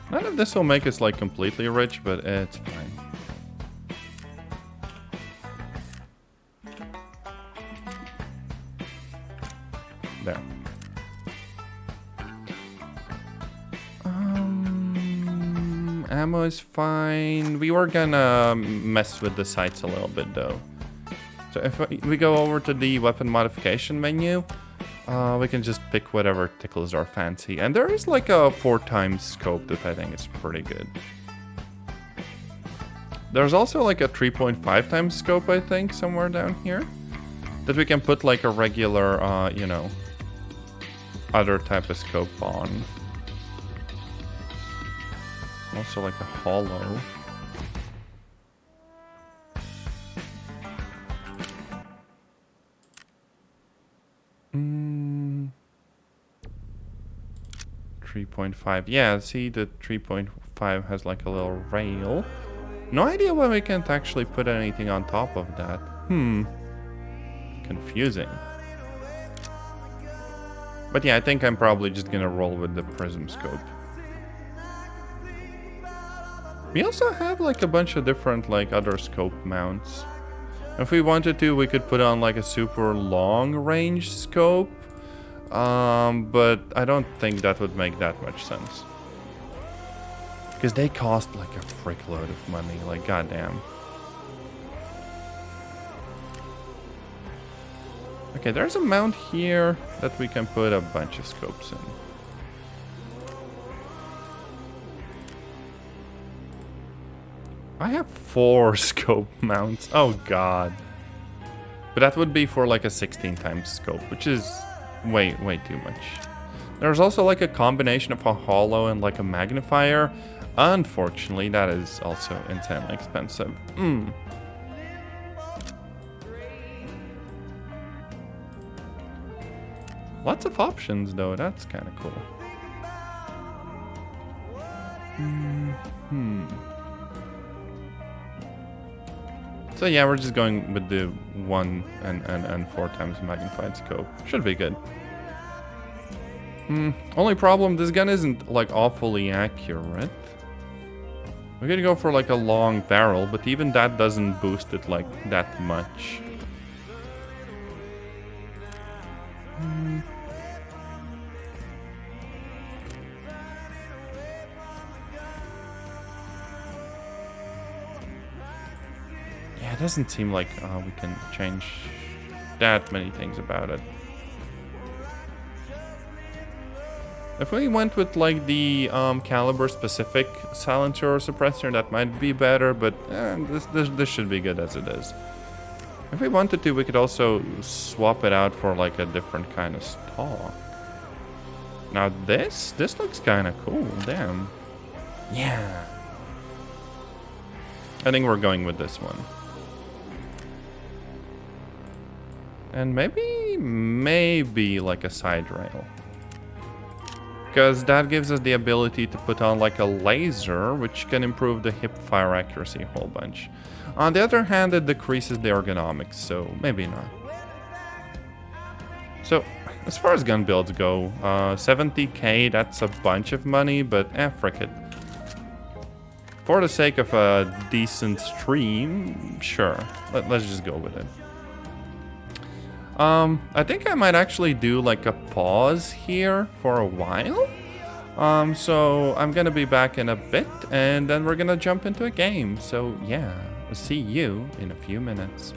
None of this will make us like completely rich, but it's fine. There. Ammo is fine. We were gonna mess with the sights a little bit though. So if we go over to the weapon modification menu, we can just pick whatever tickles our fancy. And there is like a 4x scope that I think is pretty good. There's also like a 3.5x scope, I think, somewhere down here. That we can put like a regular, you know, other type of scope on. Also like a hollow. Mm. 3.5. Yeah, see the 3.5 has like a little rail. No idea why we can't actually put anything on top of that. Confusing. But yeah, I think I'm probably just gonna roll with the prism scope. We also have like a bunch of different like other scope mounts. If we wanted to, we could put on like a super long range scope. But I don't think that would make that much sense. Because they cost like a frick load of money, like goddamn. Okay, there's a mount here that we can put a bunch of scopes in. I have 4 scope mounts. Oh god. But that would be for like a 16x scope, which is way too much. There's also like a combination of a hollow and like a magnifier. Unfortunately, that is also insanely expensive. Lots of options though, that's kind of cool. So yeah, we're just going with the 1 and 4x magnified scope. Should be good. Only problem, this gun isn't like awfully accurate. We're gonna go for like a long barrel, but even that doesn't boost it like that much. Yeah, it doesn't seem like we can change that many things about it. If we went with like the caliber specific silencer or suppressor, that might be better, but this should be good as it is. If we wanted to, we could also swap it out for like a different kind of stock. Now this looks kind of cool, damn. Yeah. I think we're going with this one. And maybe like a side rail. Because that gives us the ability to put on like a laser, which can improve the hip fire accuracy a whole bunch. On the other hand, it decreases the ergonomics, so maybe not. So, as far as gun builds go, 70k, that's a bunch of money, but frick it. For the sake of a decent stream, sure, let's just go with it. I think I might actually do like a pause here for a while. So I'm gonna be back in a bit and then we're gonna jump into a game. So yeah, I'll see you in a few minutes.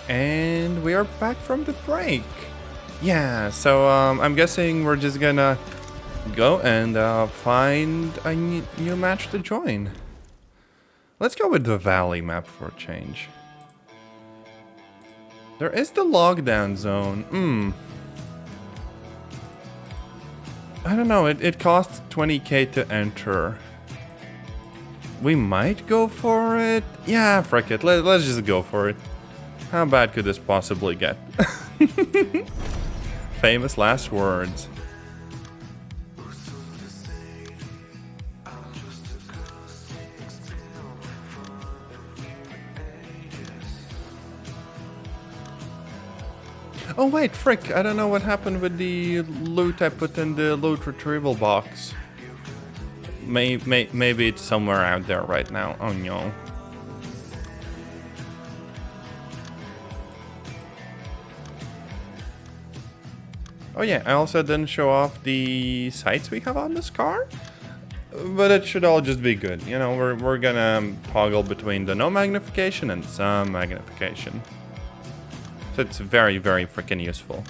And we are back from the break. Yeah, so I'm guessing we're just gonna go and find a new match to join. Let's go with the Valley map for a change. There is the lockdown zone. I don't know, it costs 20k to enter. We might go for it. Yeah, frick it, let's just go for it. How bad could this possibly get? Famous last words. Oh wait, frick, I don't know what happened with the loot I put in the loot retrieval box. Maybe it's somewhere out there right now. Oh no. Oh yeah, I also didn't show off the sights we have on this car. But it should all just be good. You know, we're gonna toggle between the no magnification and some magnification. So it's very, very freaking useful.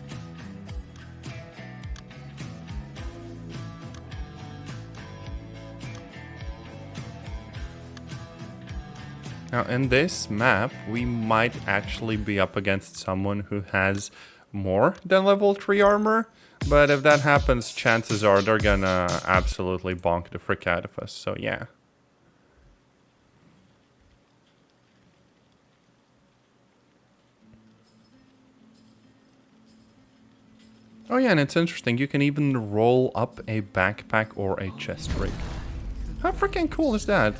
Now in this map, we might actually be up against someone who has more than level 3 armor. But if that happens, chances are they're gonna absolutely bonk the frick out of us, so yeah. Oh yeah, and it's interesting, you can even roll up a backpack or a chest rig. How freaking cool is that?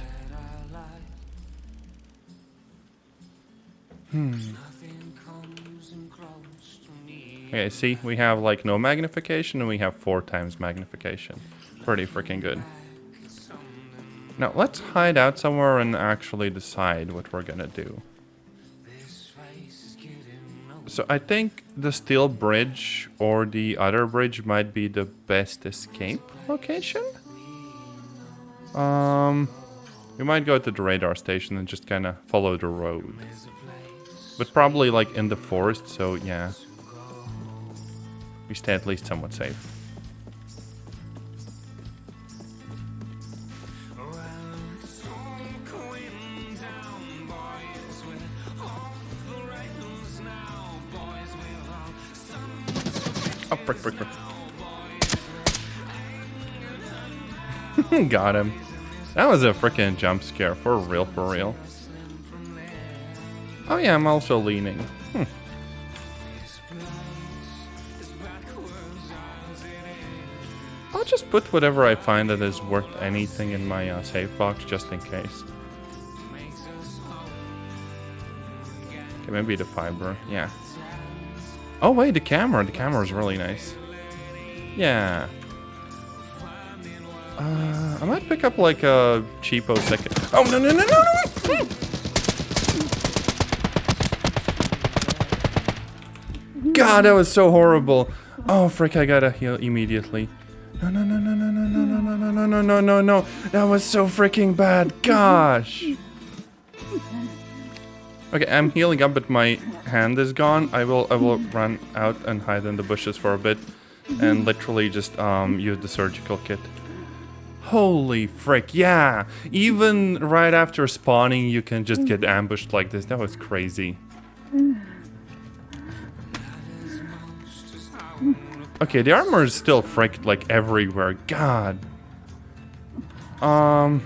Okay, see, we have like no magnification and we have 4 times magnification. Pretty freaking good. Now let's hide out somewhere and actually decide what we're gonna do. So I think the steel bridge or the other bridge might be the best escape location. We might go to the radar station and just kind of follow the road. But probably like in the forest, so yeah. We stay at least somewhat safe. Oh, frick. Got him. That was a freaking jump scare, for real. Oh yeah, I'm also leaning. I'll just put whatever I find that is worth anything in my save box, just in case. Okay, maybe the fiber, yeah. Oh wait, the camera is really nice. Yeah. I might pick up like a cheapo second. Oh no! God, that was so horrible. Oh frick, I gotta heal immediately. No. That was so freaking bad. Gosh. Okay, I'm healing up, but my hand is gone. I will run out and hide in the bushes for a bit and literally just use the surgical kit. Holy frick, yeah. Even right after spawning, you can just get ambushed like this. That was crazy. Okay, the armor is still fricked like everywhere. God. Yeah,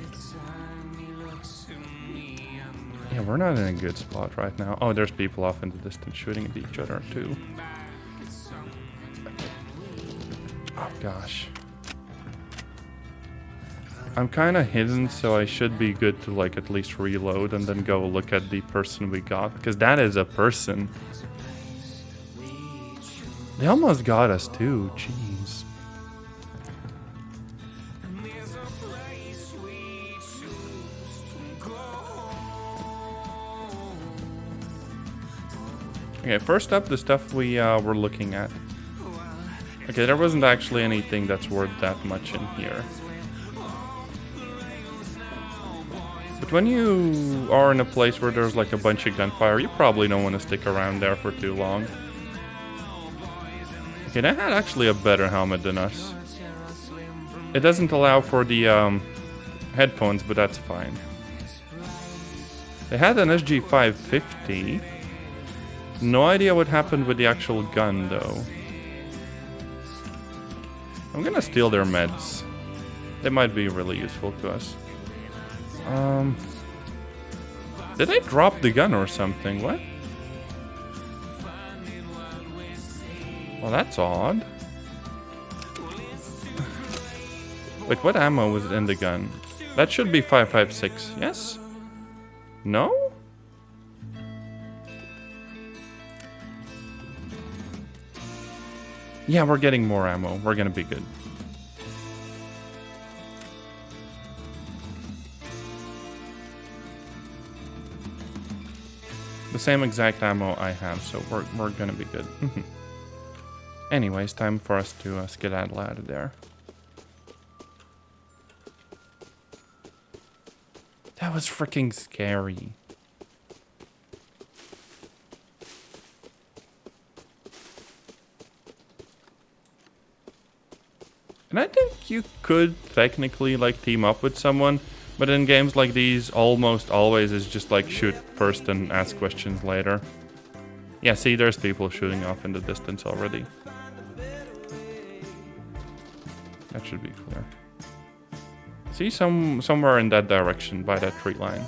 we're not in a good spot right now. Oh, there's people off in the distance shooting at each other too. Oh gosh. I'm kind of hidden, so I should be good to like at least reload and then go look at the person we got, because that is a person. They almost got us too, jeez. Okay, first up, the stuff we were looking at. Okay, there wasn't actually anything that's worth that much in here. But when you are in a place where there's like a bunch of gunfire, you probably don't want to stick around there for too long. Okay, they had actually a better helmet than us. It doesn't allow for the headphones, but that's fine. They had an SG 550. No idea what happened with the actual gun, though. I'm gonna steal their meds. They might be really useful to us. Did I drop the gun or something? What? Well, that's odd. Wait, what ammo was in the gun? That should be 5.56. Yes? No? Yeah, we're getting more ammo. We're gonna be good. The same exact ammo I have, so we're gonna be good. Anyways, time for us to skedaddle out of there. That was freaking scary. And I think you could technically like team up with someone, but in games like these, almost always is just like shoot first and ask questions later. Yeah, see, there's people shooting off in the distance already. That should be clear. See, somewhere in that direction by that tree line.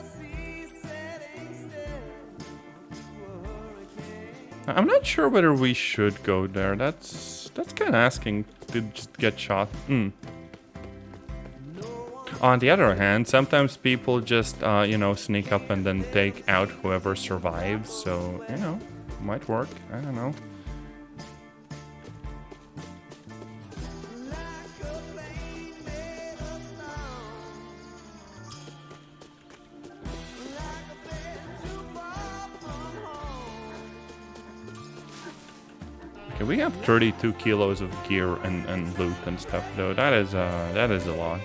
I'm not sure whether we should go there. That's kind of asking to just get shot. On the other hand, sometimes people just, you know, sneak up and then take out whoever survives. So, you know, might work. I don't know. Okay, we have 32 kilos of gear and loot and stuff, though. That is a lot.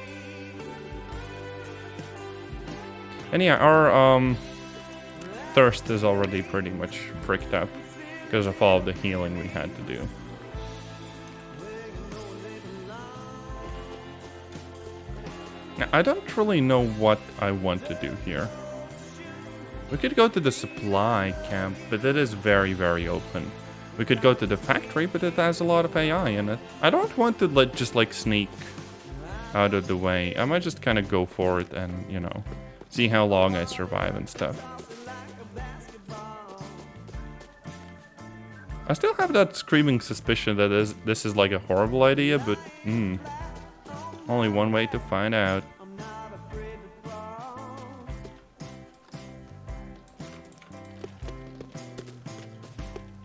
And yeah, our thirst is already pretty much fricked up because of all the healing we had to do. Now, I don't really know what I want to do here. We could go to the supply camp, but it is very, very open. We could go to the factory, but it has a lot of AI in it. I don't want to just like sneak out of the way. I might just kind of go for it and, you know, see how long I survive and stuff. I still have that screaming suspicion that this is like a horrible idea, but only one way to find out.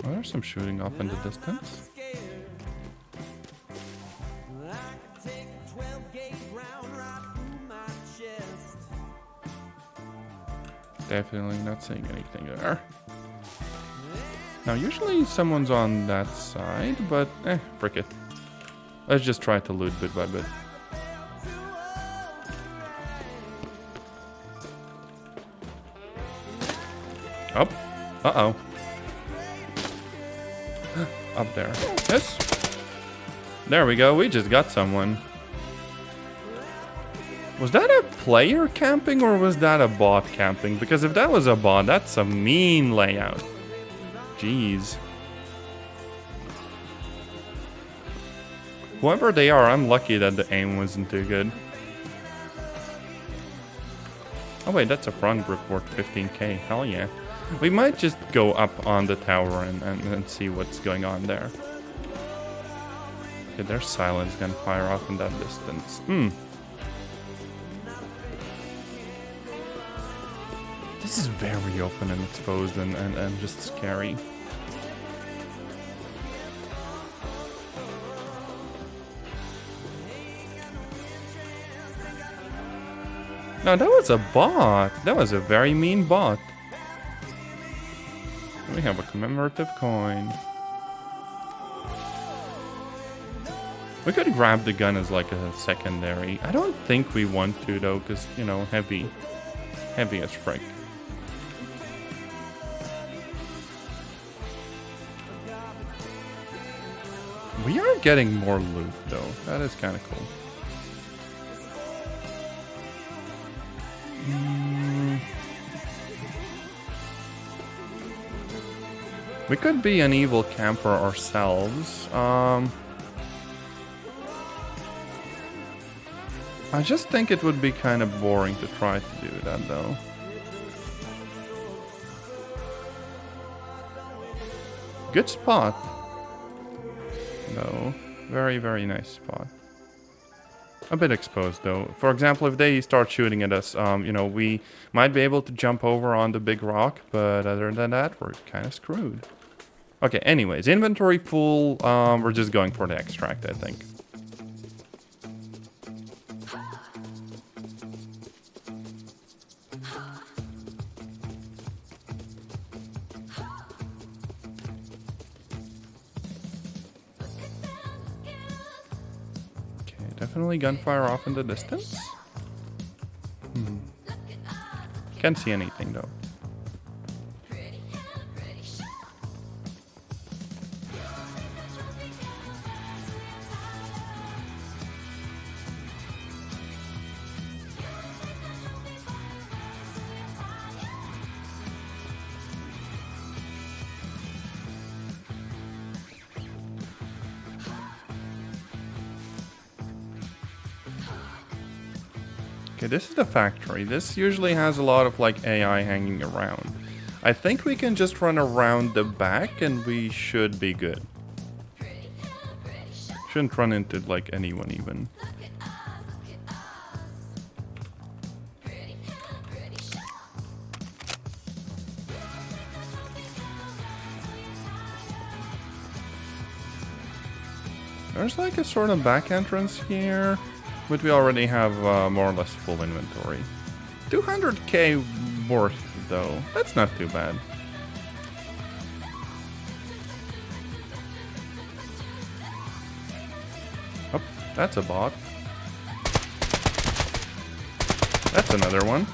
Oh, there's some shooting off in the distance. Definitely not seeing anything there. Now, usually someone's on that side, but frick it. Let's just try to loot bit by bit. Up. Uh-oh. Up there. Yes. There we go. We just got someone. Was that a player camping or was that a bot camping? Because if that was a bot, that's a mean layout. Jeez. Whoever they are, I'm lucky that the aim wasn't too good. Oh wait, that's a front grip worth 15k. Hell yeah. We might just go up on the tower and see what's going on there. Okay, there's silence gunfire off in that distance. This is very open and exposed and just scary. No, that was a bot. That was a very mean bot. We have a commemorative coin. We could grab the gun as like a secondary. I don't think we want to though, because, you know, heavy Heavy as frick. We are getting more loot though. That is kind of cool. We could be an evil camper ourselves. I just think it would be kind of boring to try to do that though. Good spot. Though. Very, very nice spot. A bit exposed though. For example, if they start shooting at us, you know, we might be able to jump over on the big rock, but other than that, we're kind of screwed. Okay, anyways, inventory full. We're just going for the extract, I think. Definitely gunfire off in the distance. Can't see anything though. Okay, this is the factory. This usually has a lot of like AI hanging around. I think we can just run around the back and we should be good. Shouldn't run into like anyone even. There's like a sort of back entrance here. But we already have more or less full inventory. 200k worth though. That's not too bad. Oh, that's a bot. That's another one.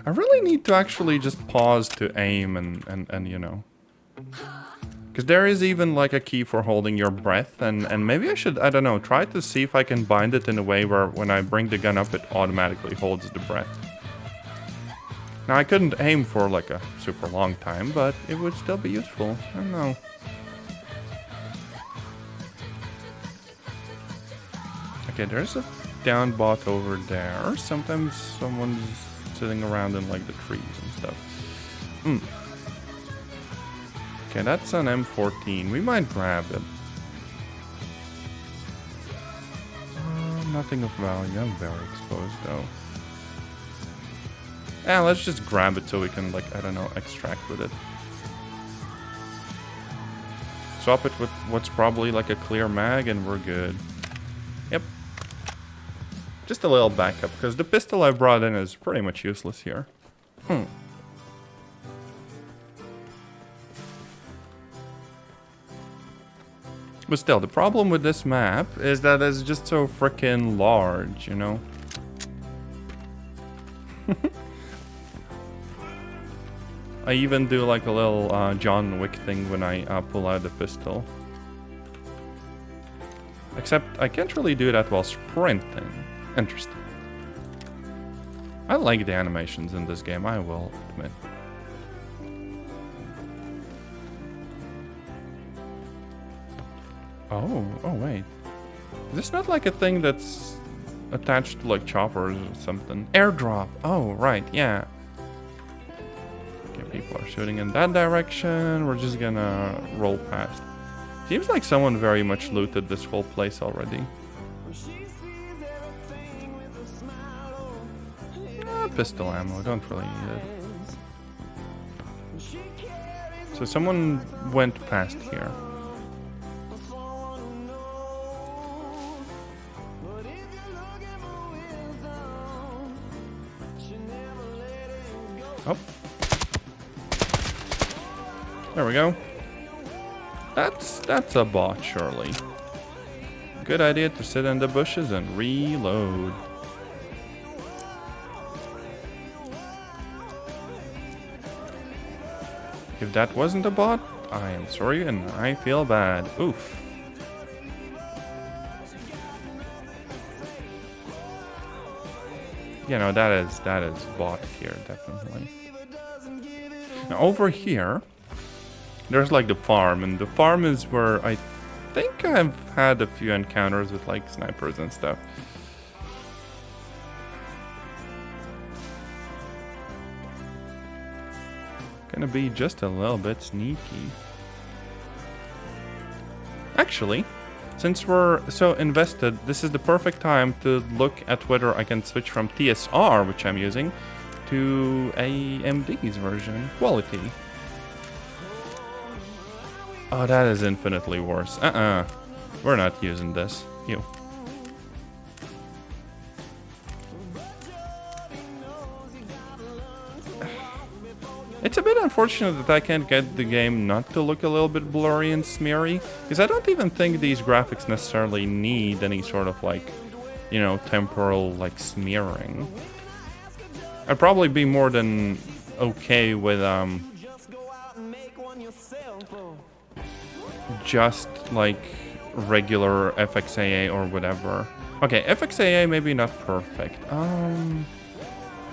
I really need to actually just pause to aim and you know. Because there is even like a key for holding your breath, and maybe I should, I don't know, try to see if I can bind it in a way where when I bring the gun up it automatically holds the breath. Now I couldn't aim for like a super long time, but it would still be useful. I don't know. Okay, there's a down bot over there. Sometimes someone's sitting around in like the trees and stuff. Okay, that's an M14. We might grab it. Nothing of value. I'm very exposed though. Yeah, let's just grab it so we can, like, I don't know, extract with it. Swap it with what's probably like a clear mag and we're good. Yep. Just a little backup, because the pistol I brought in is pretty much useless here. But still, the problem with this map is that it's just so freaking large, you know? I even do like a little John Wick thing when I pull out the pistol. Except I can't really do that while sprinting. Interesting. I like the animations in this game, I will admit. Oh wait. Is this not like a thing that's attached to like choppers or something? Airdrop. Oh, right, yeah. Okay, people are shooting in that direction. We're just gonna roll past. Seems like someone very much looted this whole place already. Pistol ammo, don't really need it. So someone went past here. Oh. There we go. That's a bot, surely. Good idea to sit in the bushes and reload. If that wasn't a bot, I am sorry and I feel bad. Oof. You know, that is bot here, definitely. Now over here, there's like the farm, and the farm is where I think I've had a few encounters with like snipers and stuff. Gonna be just a little bit sneaky. Actually, since we're so invested, this is the perfect time to look at whether I can switch from TSR, which I'm using, to AMD's version, quality. Oh, that is infinitely worse. We're not using this. You. It's a bit unfortunate that I can't get the game not to look a little bit blurry and smeary, because I don't even think these graphics necessarily need any sort of like, you know, temporal like smearing. I'd probably be more than okay with just like regular FXAA or whatever. Okay, FXAA maybe not perfect.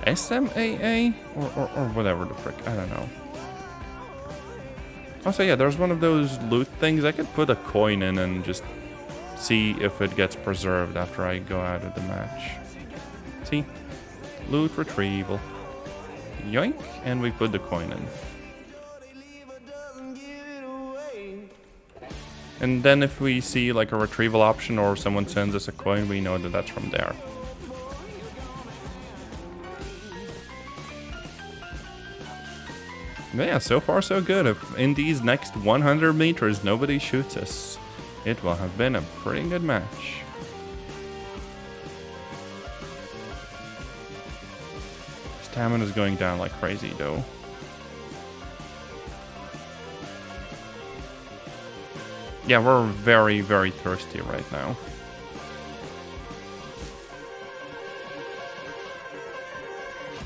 SMAA or whatever the frick, I don't know. Also, yeah, there's one of those loot things. I could put a coin in and just see if it gets preserved after I go out of the match. See? Loot retrieval. Yoink, and we put the coin in. And then if we see like a retrieval option or someone sends us a coin, we know that that's from there. But yeah, so far so good. If in these next 100 meters nobody shoots us, it will have been a pretty good match. Stamina's going down like crazy though. Yeah, we're very, very thirsty right now.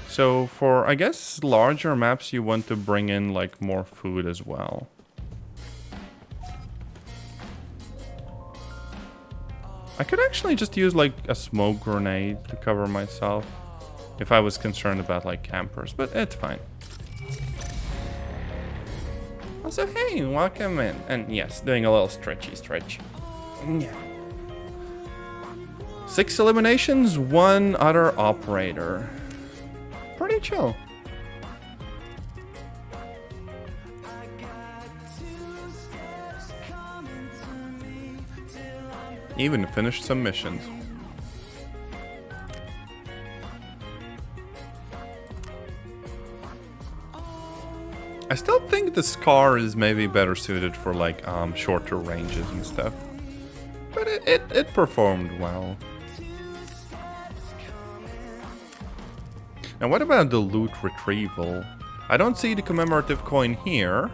So for, I guess, larger maps, you want to bring in like more food as well. I could actually just use like a smoke grenade to cover myself if I was concerned about like campers, but it's fine. Also, hey, welcome in. And yes, doing a little stretch. Yeah. 6 eliminations, 1 other operator. Pretty chill. Even finished some missions. I still think the Scar is maybe better suited for like shorter ranges and stuff. But it performed well. And what about the loot retrieval? I don't see the commemorative coin here.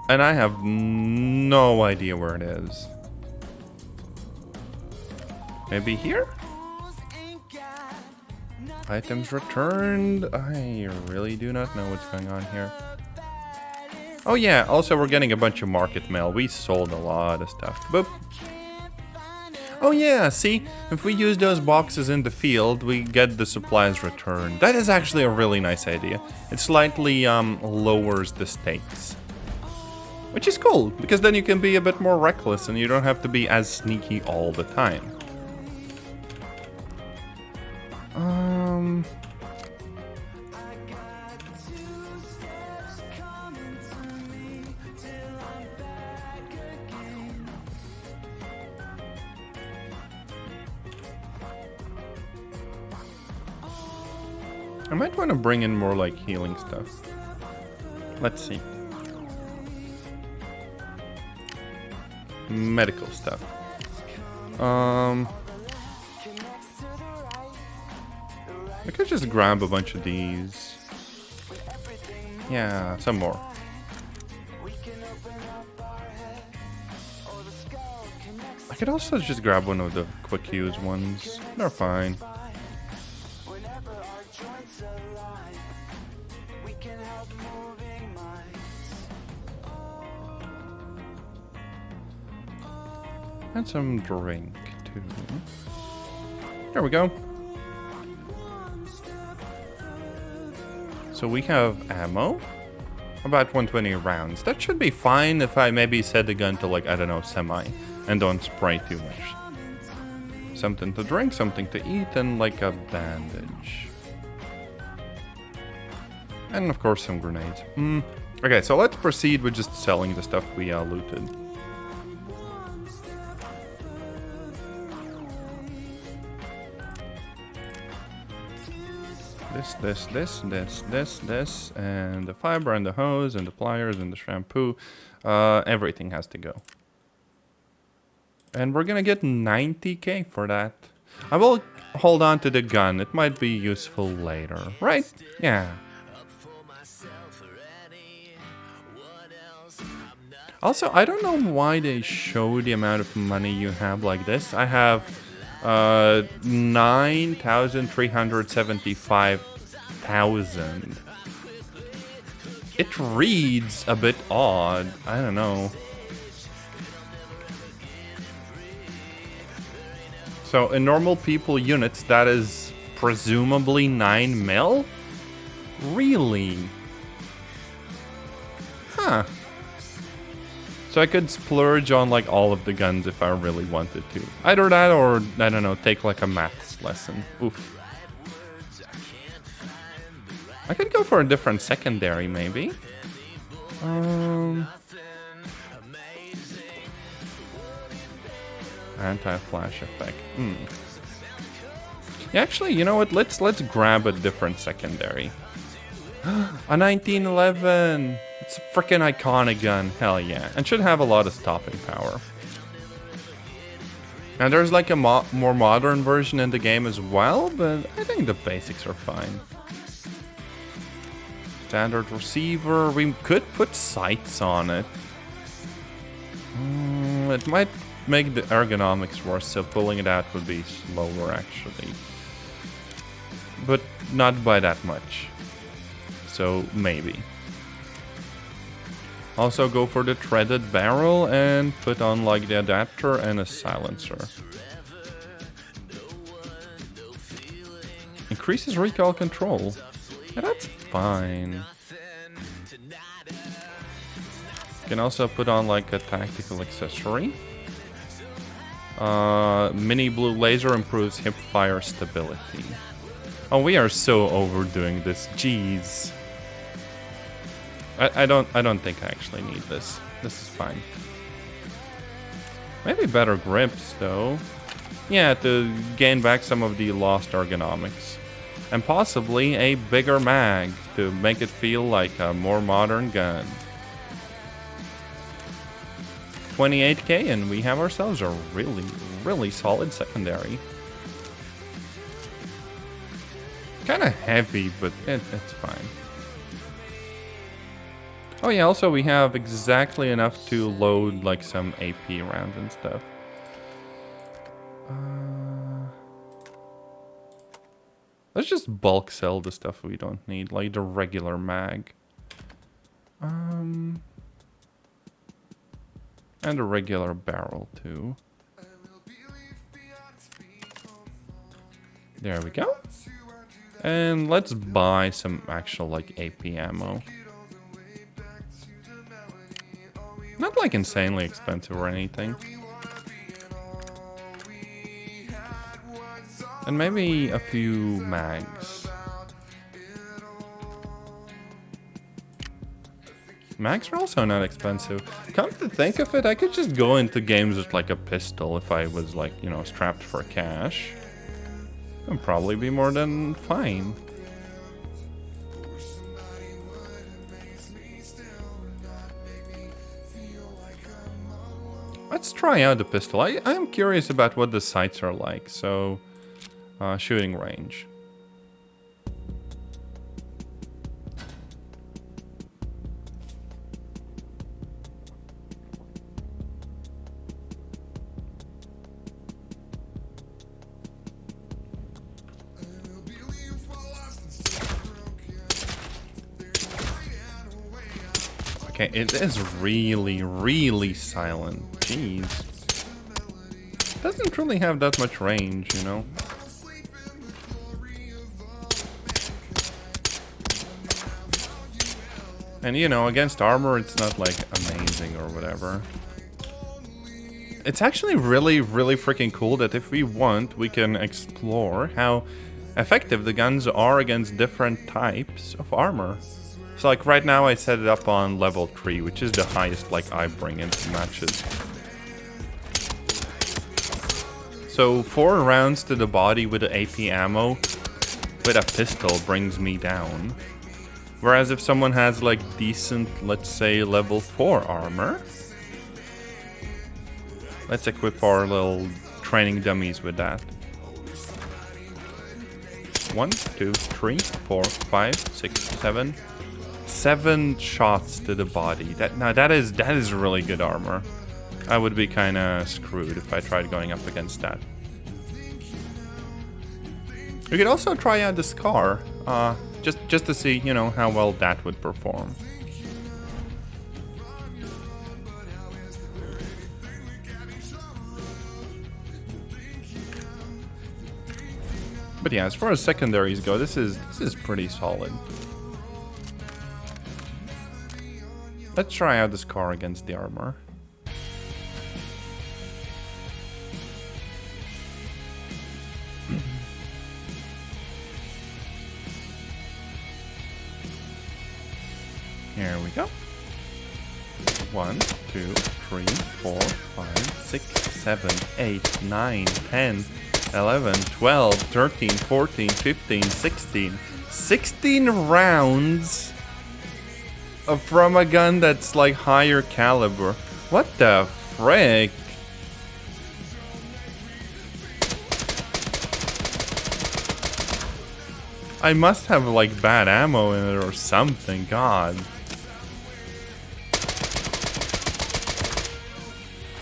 And I have no idea where it is. Maybe here? Items returned. I really do not know what's going on here. Oh yeah, also we're getting a bunch of market mail. We sold a lot of stuff. Boop. Oh yeah, see? If we use those boxes in the field, we get the supplies returned. That is actually a really nice idea. It slightly lowers the stakes. Which is cool, because then you can be a bit more reckless and you don't have to be as sneaky all the time. I might want to bring in more like healing stuff. Let's see. Medical stuff. I could just grab a bunch of these. Yeah, some more. I could also just grab one of the quick use ones. They're fine. And some drink too. There we go. So we have ammo. About 120 rounds. That should be fine if I maybe set the gun to like, I don't know, semi. And don't spray too much. Something to drink, something to eat, and like a bandage. And of course some grenades. Okay, so let's proceed with just selling the stuff we looted. This, and the fiber and the hose and the pliers and the shampoo. Everything has to go. And we're gonna get 90k for that. I will hold on to the gun. It might be useful later, right? Yeah. Also, I don't know why they show the amount of money you have like this. I have 9,375,000. It reads a bit odd. I don't know. So in normal people units, that is presumably 9 mil? Really? Huh. So I could splurge on like all of the guns if I really wanted to. Either that or, I don't know, take like a maths lesson. Oof. I could go for a different secondary maybe. Anti-flash effect. Yeah, actually, you know what? Let's grab a different secondary. A 1911. It's a freaking iconic gun. Hell yeah. And should have a lot of stopping power. And there's like a more modern version in the game as well, but I think the basics are fine. Standard receiver. We could put sights on it. It might make the ergonomics worse, so pulling it out would be slower actually. But not by that much. So maybe. Also go for the threaded barrel and put on like the adapter and a silencer. Increases recoil control. Yeah, that's fine. Can also put on like a tactical accessory. Mini blue laser improves hip fire stability. Oh, we are so overdoing this. Jeez. I don't think I actually need this. This is fine. Maybe better grips though. Yeah, to gain back some of the lost ergonomics. And possibly a bigger mag to make it feel like a more modern gun. 28k and we have ourselves a really solid secondary. Kinda heavy, but it's fine. Oh yeah, also we have exactly enough to load like some AP rounds and stuff. Let's just bulk sell the stuff we don't need, like the regular mag. And a regular barrel too. There we go. And let's buy some actual like AP ammo. Not like insanely expensive or anything. And maybe a few mags. Mags are also not expensive. Come to think of it, I could just go into games with like a pistol if I was like, you know, strapped for cash. It'd probably be more than fine. Let's try out the pistol. I am curious about what the sights are like, so shooting range. Okay, it is really silent. Jeez. doesn't really have that much range, you know? And you know, against armor, it's not like amazing or whatever. It's actually really, really freaking cool that if we want, we can explore how effective the guns are against different types of armor. So like right now I set it up on level 3, which is the highest like I bring into matches. So 4 rounds to the body with the AP ammo with a pistol brings me down. Whereas if someone has like decent, let's say level 4 armor, let's equip our little training dummies with that. 1, 2, 3, 4, 5, 6, 7. 7 shots to the body. That is really good armor. I would be kind of screwed if I tried going up against that. We could also try out the Scar, just to see, you know, how well that would perform. But yeah, as far as secondaries go, this is pretty solid. Let's try out the Scar against the armor. Here we go. 1, 2, 3, 4, 5, 6, 7, 8, 9, 10, 11, 12, 13, 14, 15, 16. 16 rounds from a gun that's like higher caliber. What the frick? I must have like bad ammo in it or something, god.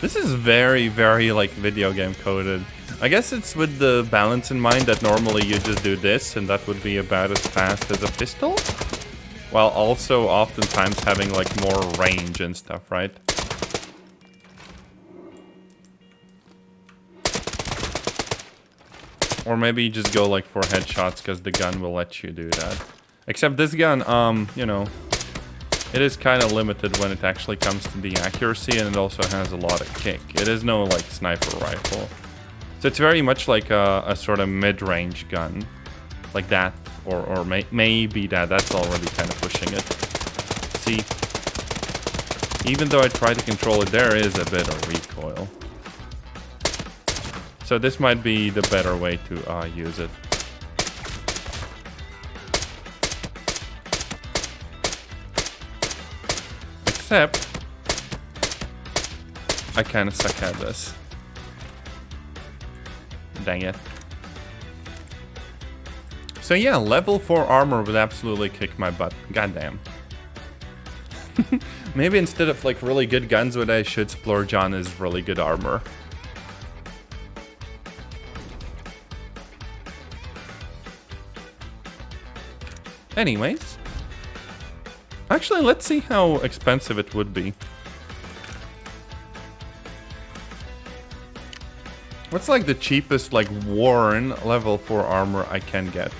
This is very, very like video game coded. I guess it's with the balance in mind that normally you just do this and that would be about as fast as a pistol. While also oftentimes having like more range and stuff, right? Or maybe you just go like for headshots because the gun will let you do that. Except this gun, you know, it is kind of limited when it actually comes to the accuracy, and it also has a lot of kick. It is no like sniper rifle. So it's very much like a sort of mid-range gun. Like that, or maybe that. That's already kind of pushing it. See, even though I try to control it, there is a bit of recoil. So this might be the better way to use it. Except, I kind of suck at this. Dang it. So yeah, level 4 armor would absolutely kick my butt. Goddamn. Maybe instead of like really good guns, what I should splurge on is really good armor. Anyways. Actually, let's see how expensive it would be. What's like the cheapest like worn level 4 armor I can get?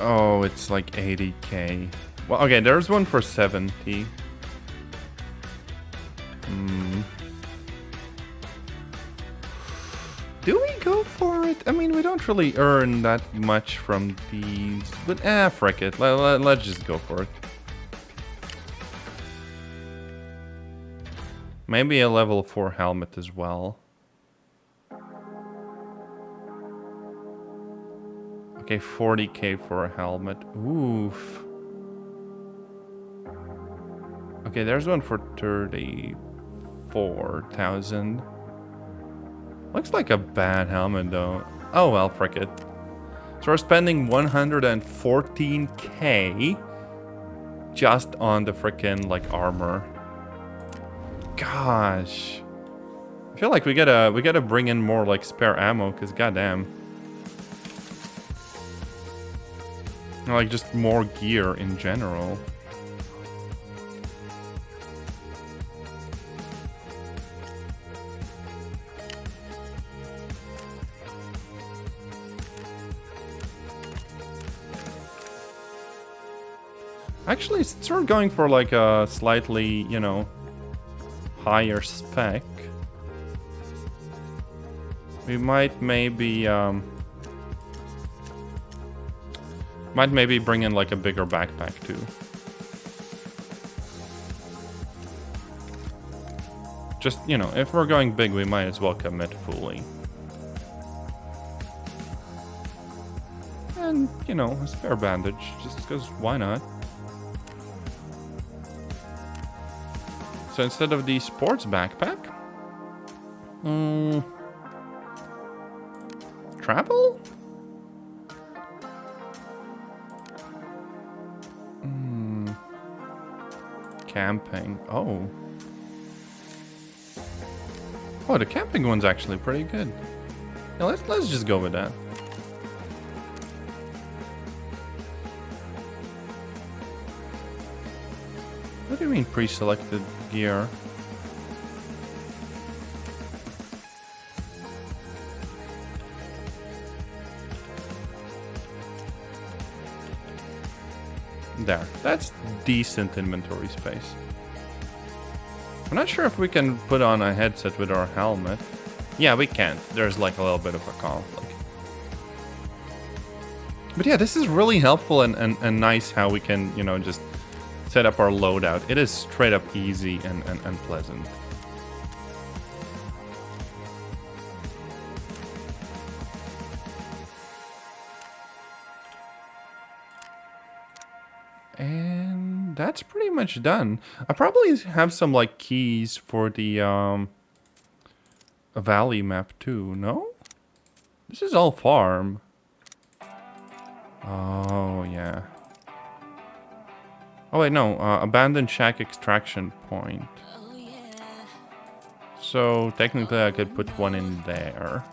Oh, it's like 80k. Well, okay, there's one for 70. Do we go for it? I mean, we don't really earn that much from these, but frick it. Let's just go for it. Maybe a level 4 helmet as well. Okay, 40k for a helmet. Oof. Okay, there's one for 34,000. Looks like a bad helmet though. Oh well, frick it. So we're spending 114k just on the frickin' like armor. Gosh. I feel like we gotta bring in more like spare ammo, cause goddamn. Like just more gear in general. Actually, since we're going for like a slightly, you know, higher spec, we might maybe bring in like a bigger backpack too. Just, you know, if we're going big, we might as well commit fully. And, you know, a spare bandage, just because why not? So instead of the sports backpack, travel? Camping. Oh, the camping one's actually pretty good. Yeah, let's just go with that. What do you mean pre-selected gear? There, that's decent inventory space. I'm not sure if we can put on a headset with our helmet. Yeah, we can't. There's like a little bit of a conflict. But yeah, this is really helpful and nice how we can, you know, just set up our loadout. It is straight up easy and pleasant. And that's pretty much done. I probably have some like keys for the valley map too, no? This is all farm. Oh, yeah. Oh, wait, no. Abandoned shack extraction point. So, technically, I could put one in there.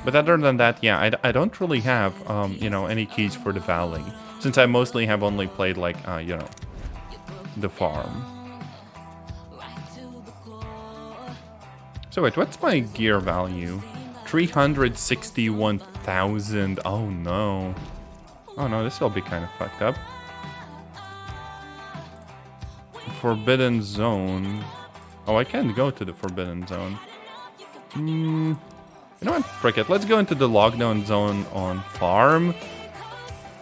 But other than that, yeah, I don't really have, you know, any keys for the valley. Since I mostly have only played, like, you know, the farm. So, wait, what's my gear value? 361,000. Oh, no. Oh, no, this will be kind of fucked up. Forbidden Zone. Oh, I can't go to the Forbidden Zone. You know what? Frick it. Let's go into the lockdown zone on farm.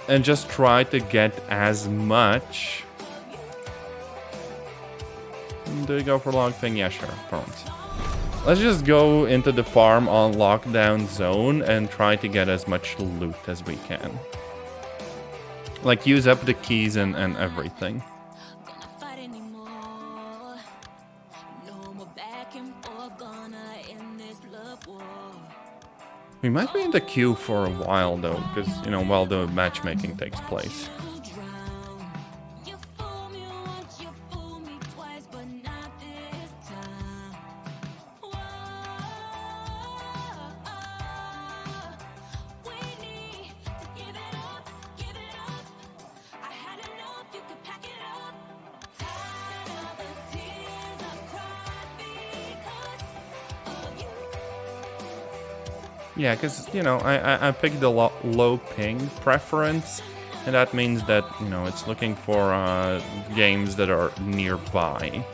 And just try to get as much. Do we go for log thing? Yeah, sure. For once. Let's just go into the farm on lockdown zone and try to get as much loot as we can. Like, use up the keys and everything. We might be in the queue for a while though, because, you know, while the matchmaking takes place. Yeah, because, you know, I picked the low ping preference, and that means that, you know, it's looking for games that are nearby.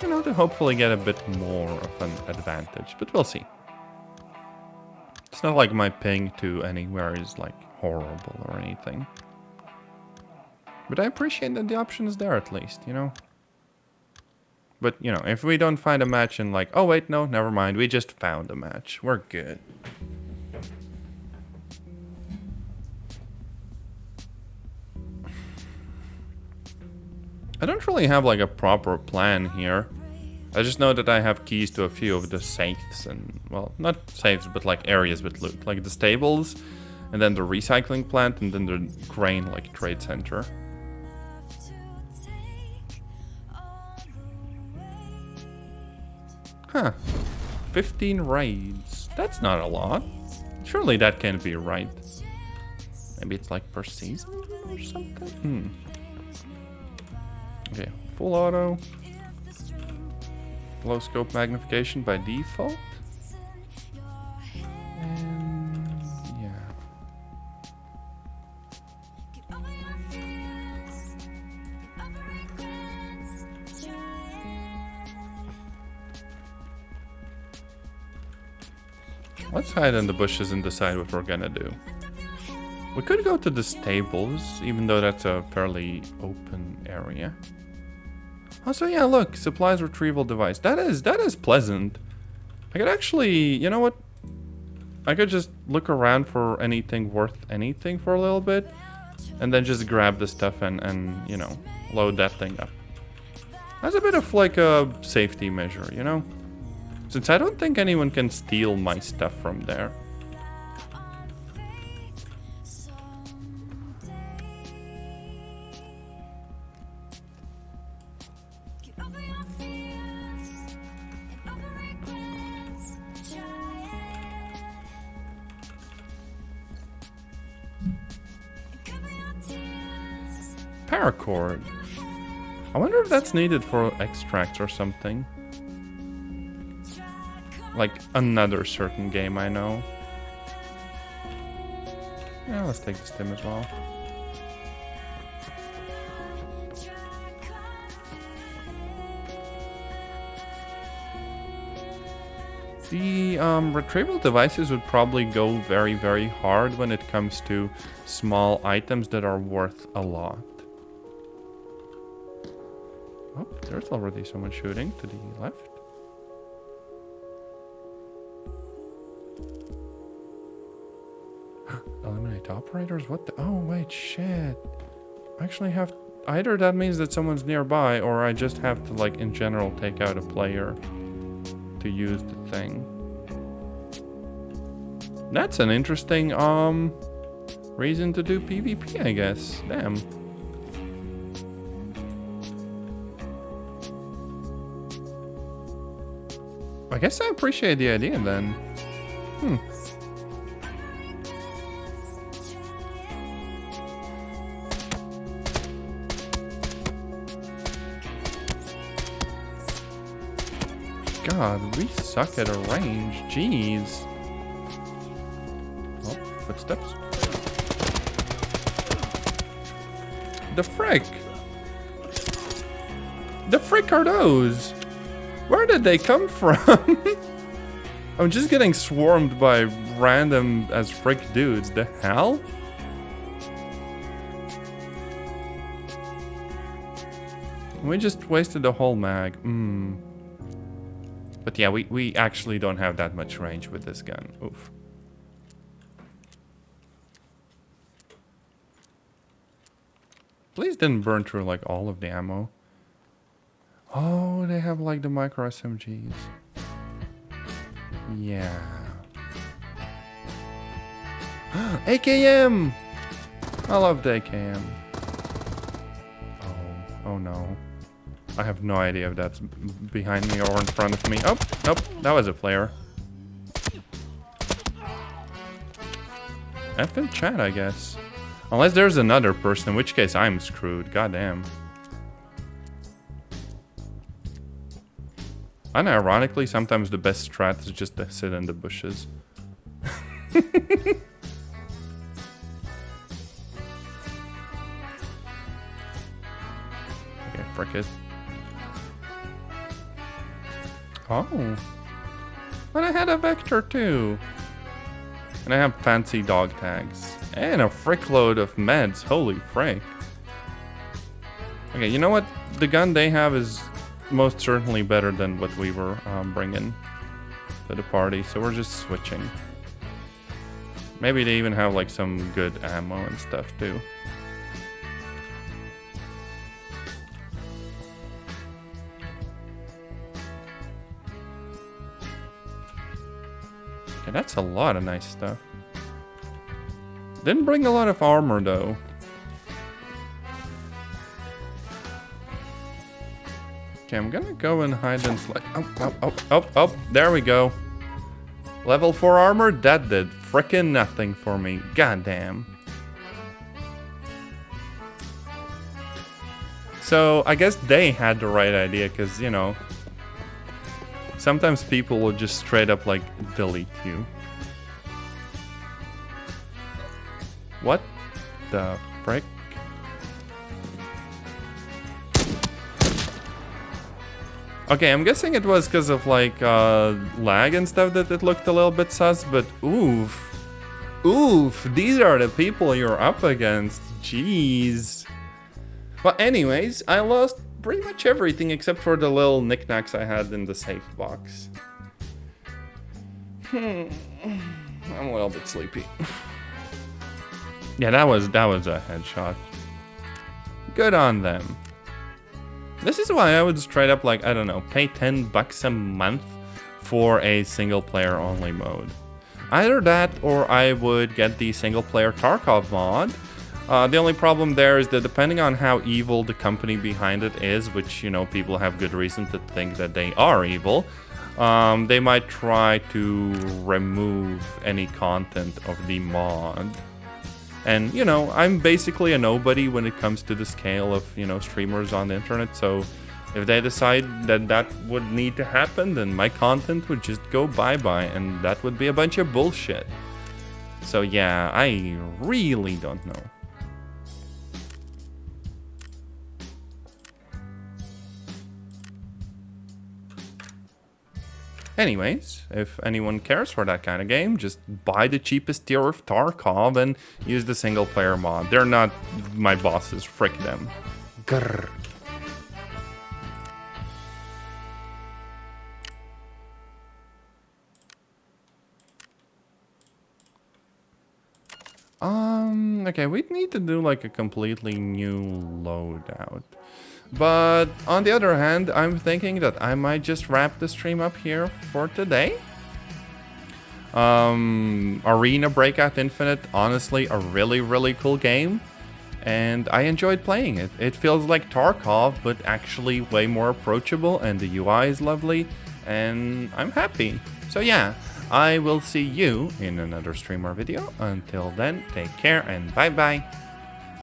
You know, to hopefully get a bit more of an advantage, but we'll see. It's not like my ping to anywhere is, like, horrible or anything. But I appreciate that the option is there at least, you know? But, you know, if we don't find a match and like, oh wait, no, never mind, we just found a match. We're good. I don't really have like a proper plan here. I just know that I have keys to a few of the safes and, well, not safes, but like areas with loot. Like the stables, and then the recycling plant, and then the grain like trade center. Huh. 15 raids. That's not a lot. Surely that can't be right. Maybe it's like per season or something? Okay, full auto. Low scope magnification by default. And yeah. Let's hide in the bushes and decide what we're gonna do. We could go to the stables, even though that's a fairly open area. Also, yeah, look, supplies retrieval device. That is pleasant. I could actually, you know what? I could just look around for anything worth anything for a little bit, and then just grab the stuff and you know, load that thing up. That's a bit of like a safety measure, you know? Since I don't think anyone can steal my stuff from there. Paracord. I wonder if that's needed for extracts or something. Like another certain game I know. Yeah, let's take the stim as well. The retrieval devices would probably go very, very hard when it comes to small items that are worth a lot. Oh, there's already someone shooting to the left. Eliminate operators? What the? Oh, wait, shit. I actually have... Either that means that someone's nearby, or I just have to, like, in general, take out a player to use the thing. That's an interesting, reason to do PvP, I guess. Damn. I guess I appreciate the idea then. God, we suck at a range. Jeez. Oh, footsteps. The frick? The frick are those? Where did they come from? I'm just getting swarmed by random as frick dudes. The hell? We just wasted the whole mag. But yeah, we actually don't have that much range with this gun. Oof. Please didn't burn through like all of the ammo. Oh, they have like the micro SMGs. Yeah. AKM! I love the AKM. Oh no. I have no idea if that's behind me or in front of me. Oh, nope, that was a player. F in chat, I guess. Unless there's another person, in which case I'm screwed. Goddamn. Unironically, sometimes the best strat is just to sit in the bushes. Okay, frick it. Oh. But I had a vector too. And I have fancy dog tags. And a frickload of meds. Holy frick. Okay, you know what? The gun they have is most certainly better than what we were bringing to the party. So we're just switching. Maybe they even have like some good ammo and stuff too. Okay, that's a lot of nice stuff. Didn't bring a lot of armor though. Okay, I'm gonna go and hide and slide. Oh, there we go. Level 4 armor, that did frickin' nothing for me. Goddamn. So, I guess they had the right idea, because, you know, sometimes people will just straight up, like, delete you. What the frick? Okay, I'm guessing it was because of like lag and stuff that it looked a little bit sus, but oof. Oof, these are the people you're up against. Jeez. Well, anyways, I lost pretty much everything except for the little knickknacks I had in the safe box. I'm a little bit sleepy. Yeah, that was a headshot. Good on them. This is why I would straight up, like, I don't know, pay $10 a month for a single player only mode. Either that or I would get the single player Tarkov mod. The only problem there is that depending on how evil the company behind it is, which, you know, people have good reason to think that they are evil, they might try to remove any content of the mod. And, you know, I'm basically a nobody when it comes to the scale of, you know, streamers on the internet, so if they decide that that would need to happen, then my content would just go bye-bye, and that would be a bunch of bullshit. So yeah, I really don't know. Anyways, if anyone cares for that kind of game, just buy the cheapest tier of Tarkov and use the single player mod. They're not my bosses, frick them. Grrr. Okay, we'd need to do like a completely new loadout. But on the other hand, I'm thinking that I might just wrap the stream up here for today. Arena Breakout Infinite, honestly, a really cool game. And I enjoyed playing it. It feels like Tarkov, but actually way more approachable, and the UI is lovely, and I'm happy. So yeah, I will see you in another stream or video. Until then, take care and bye-bye.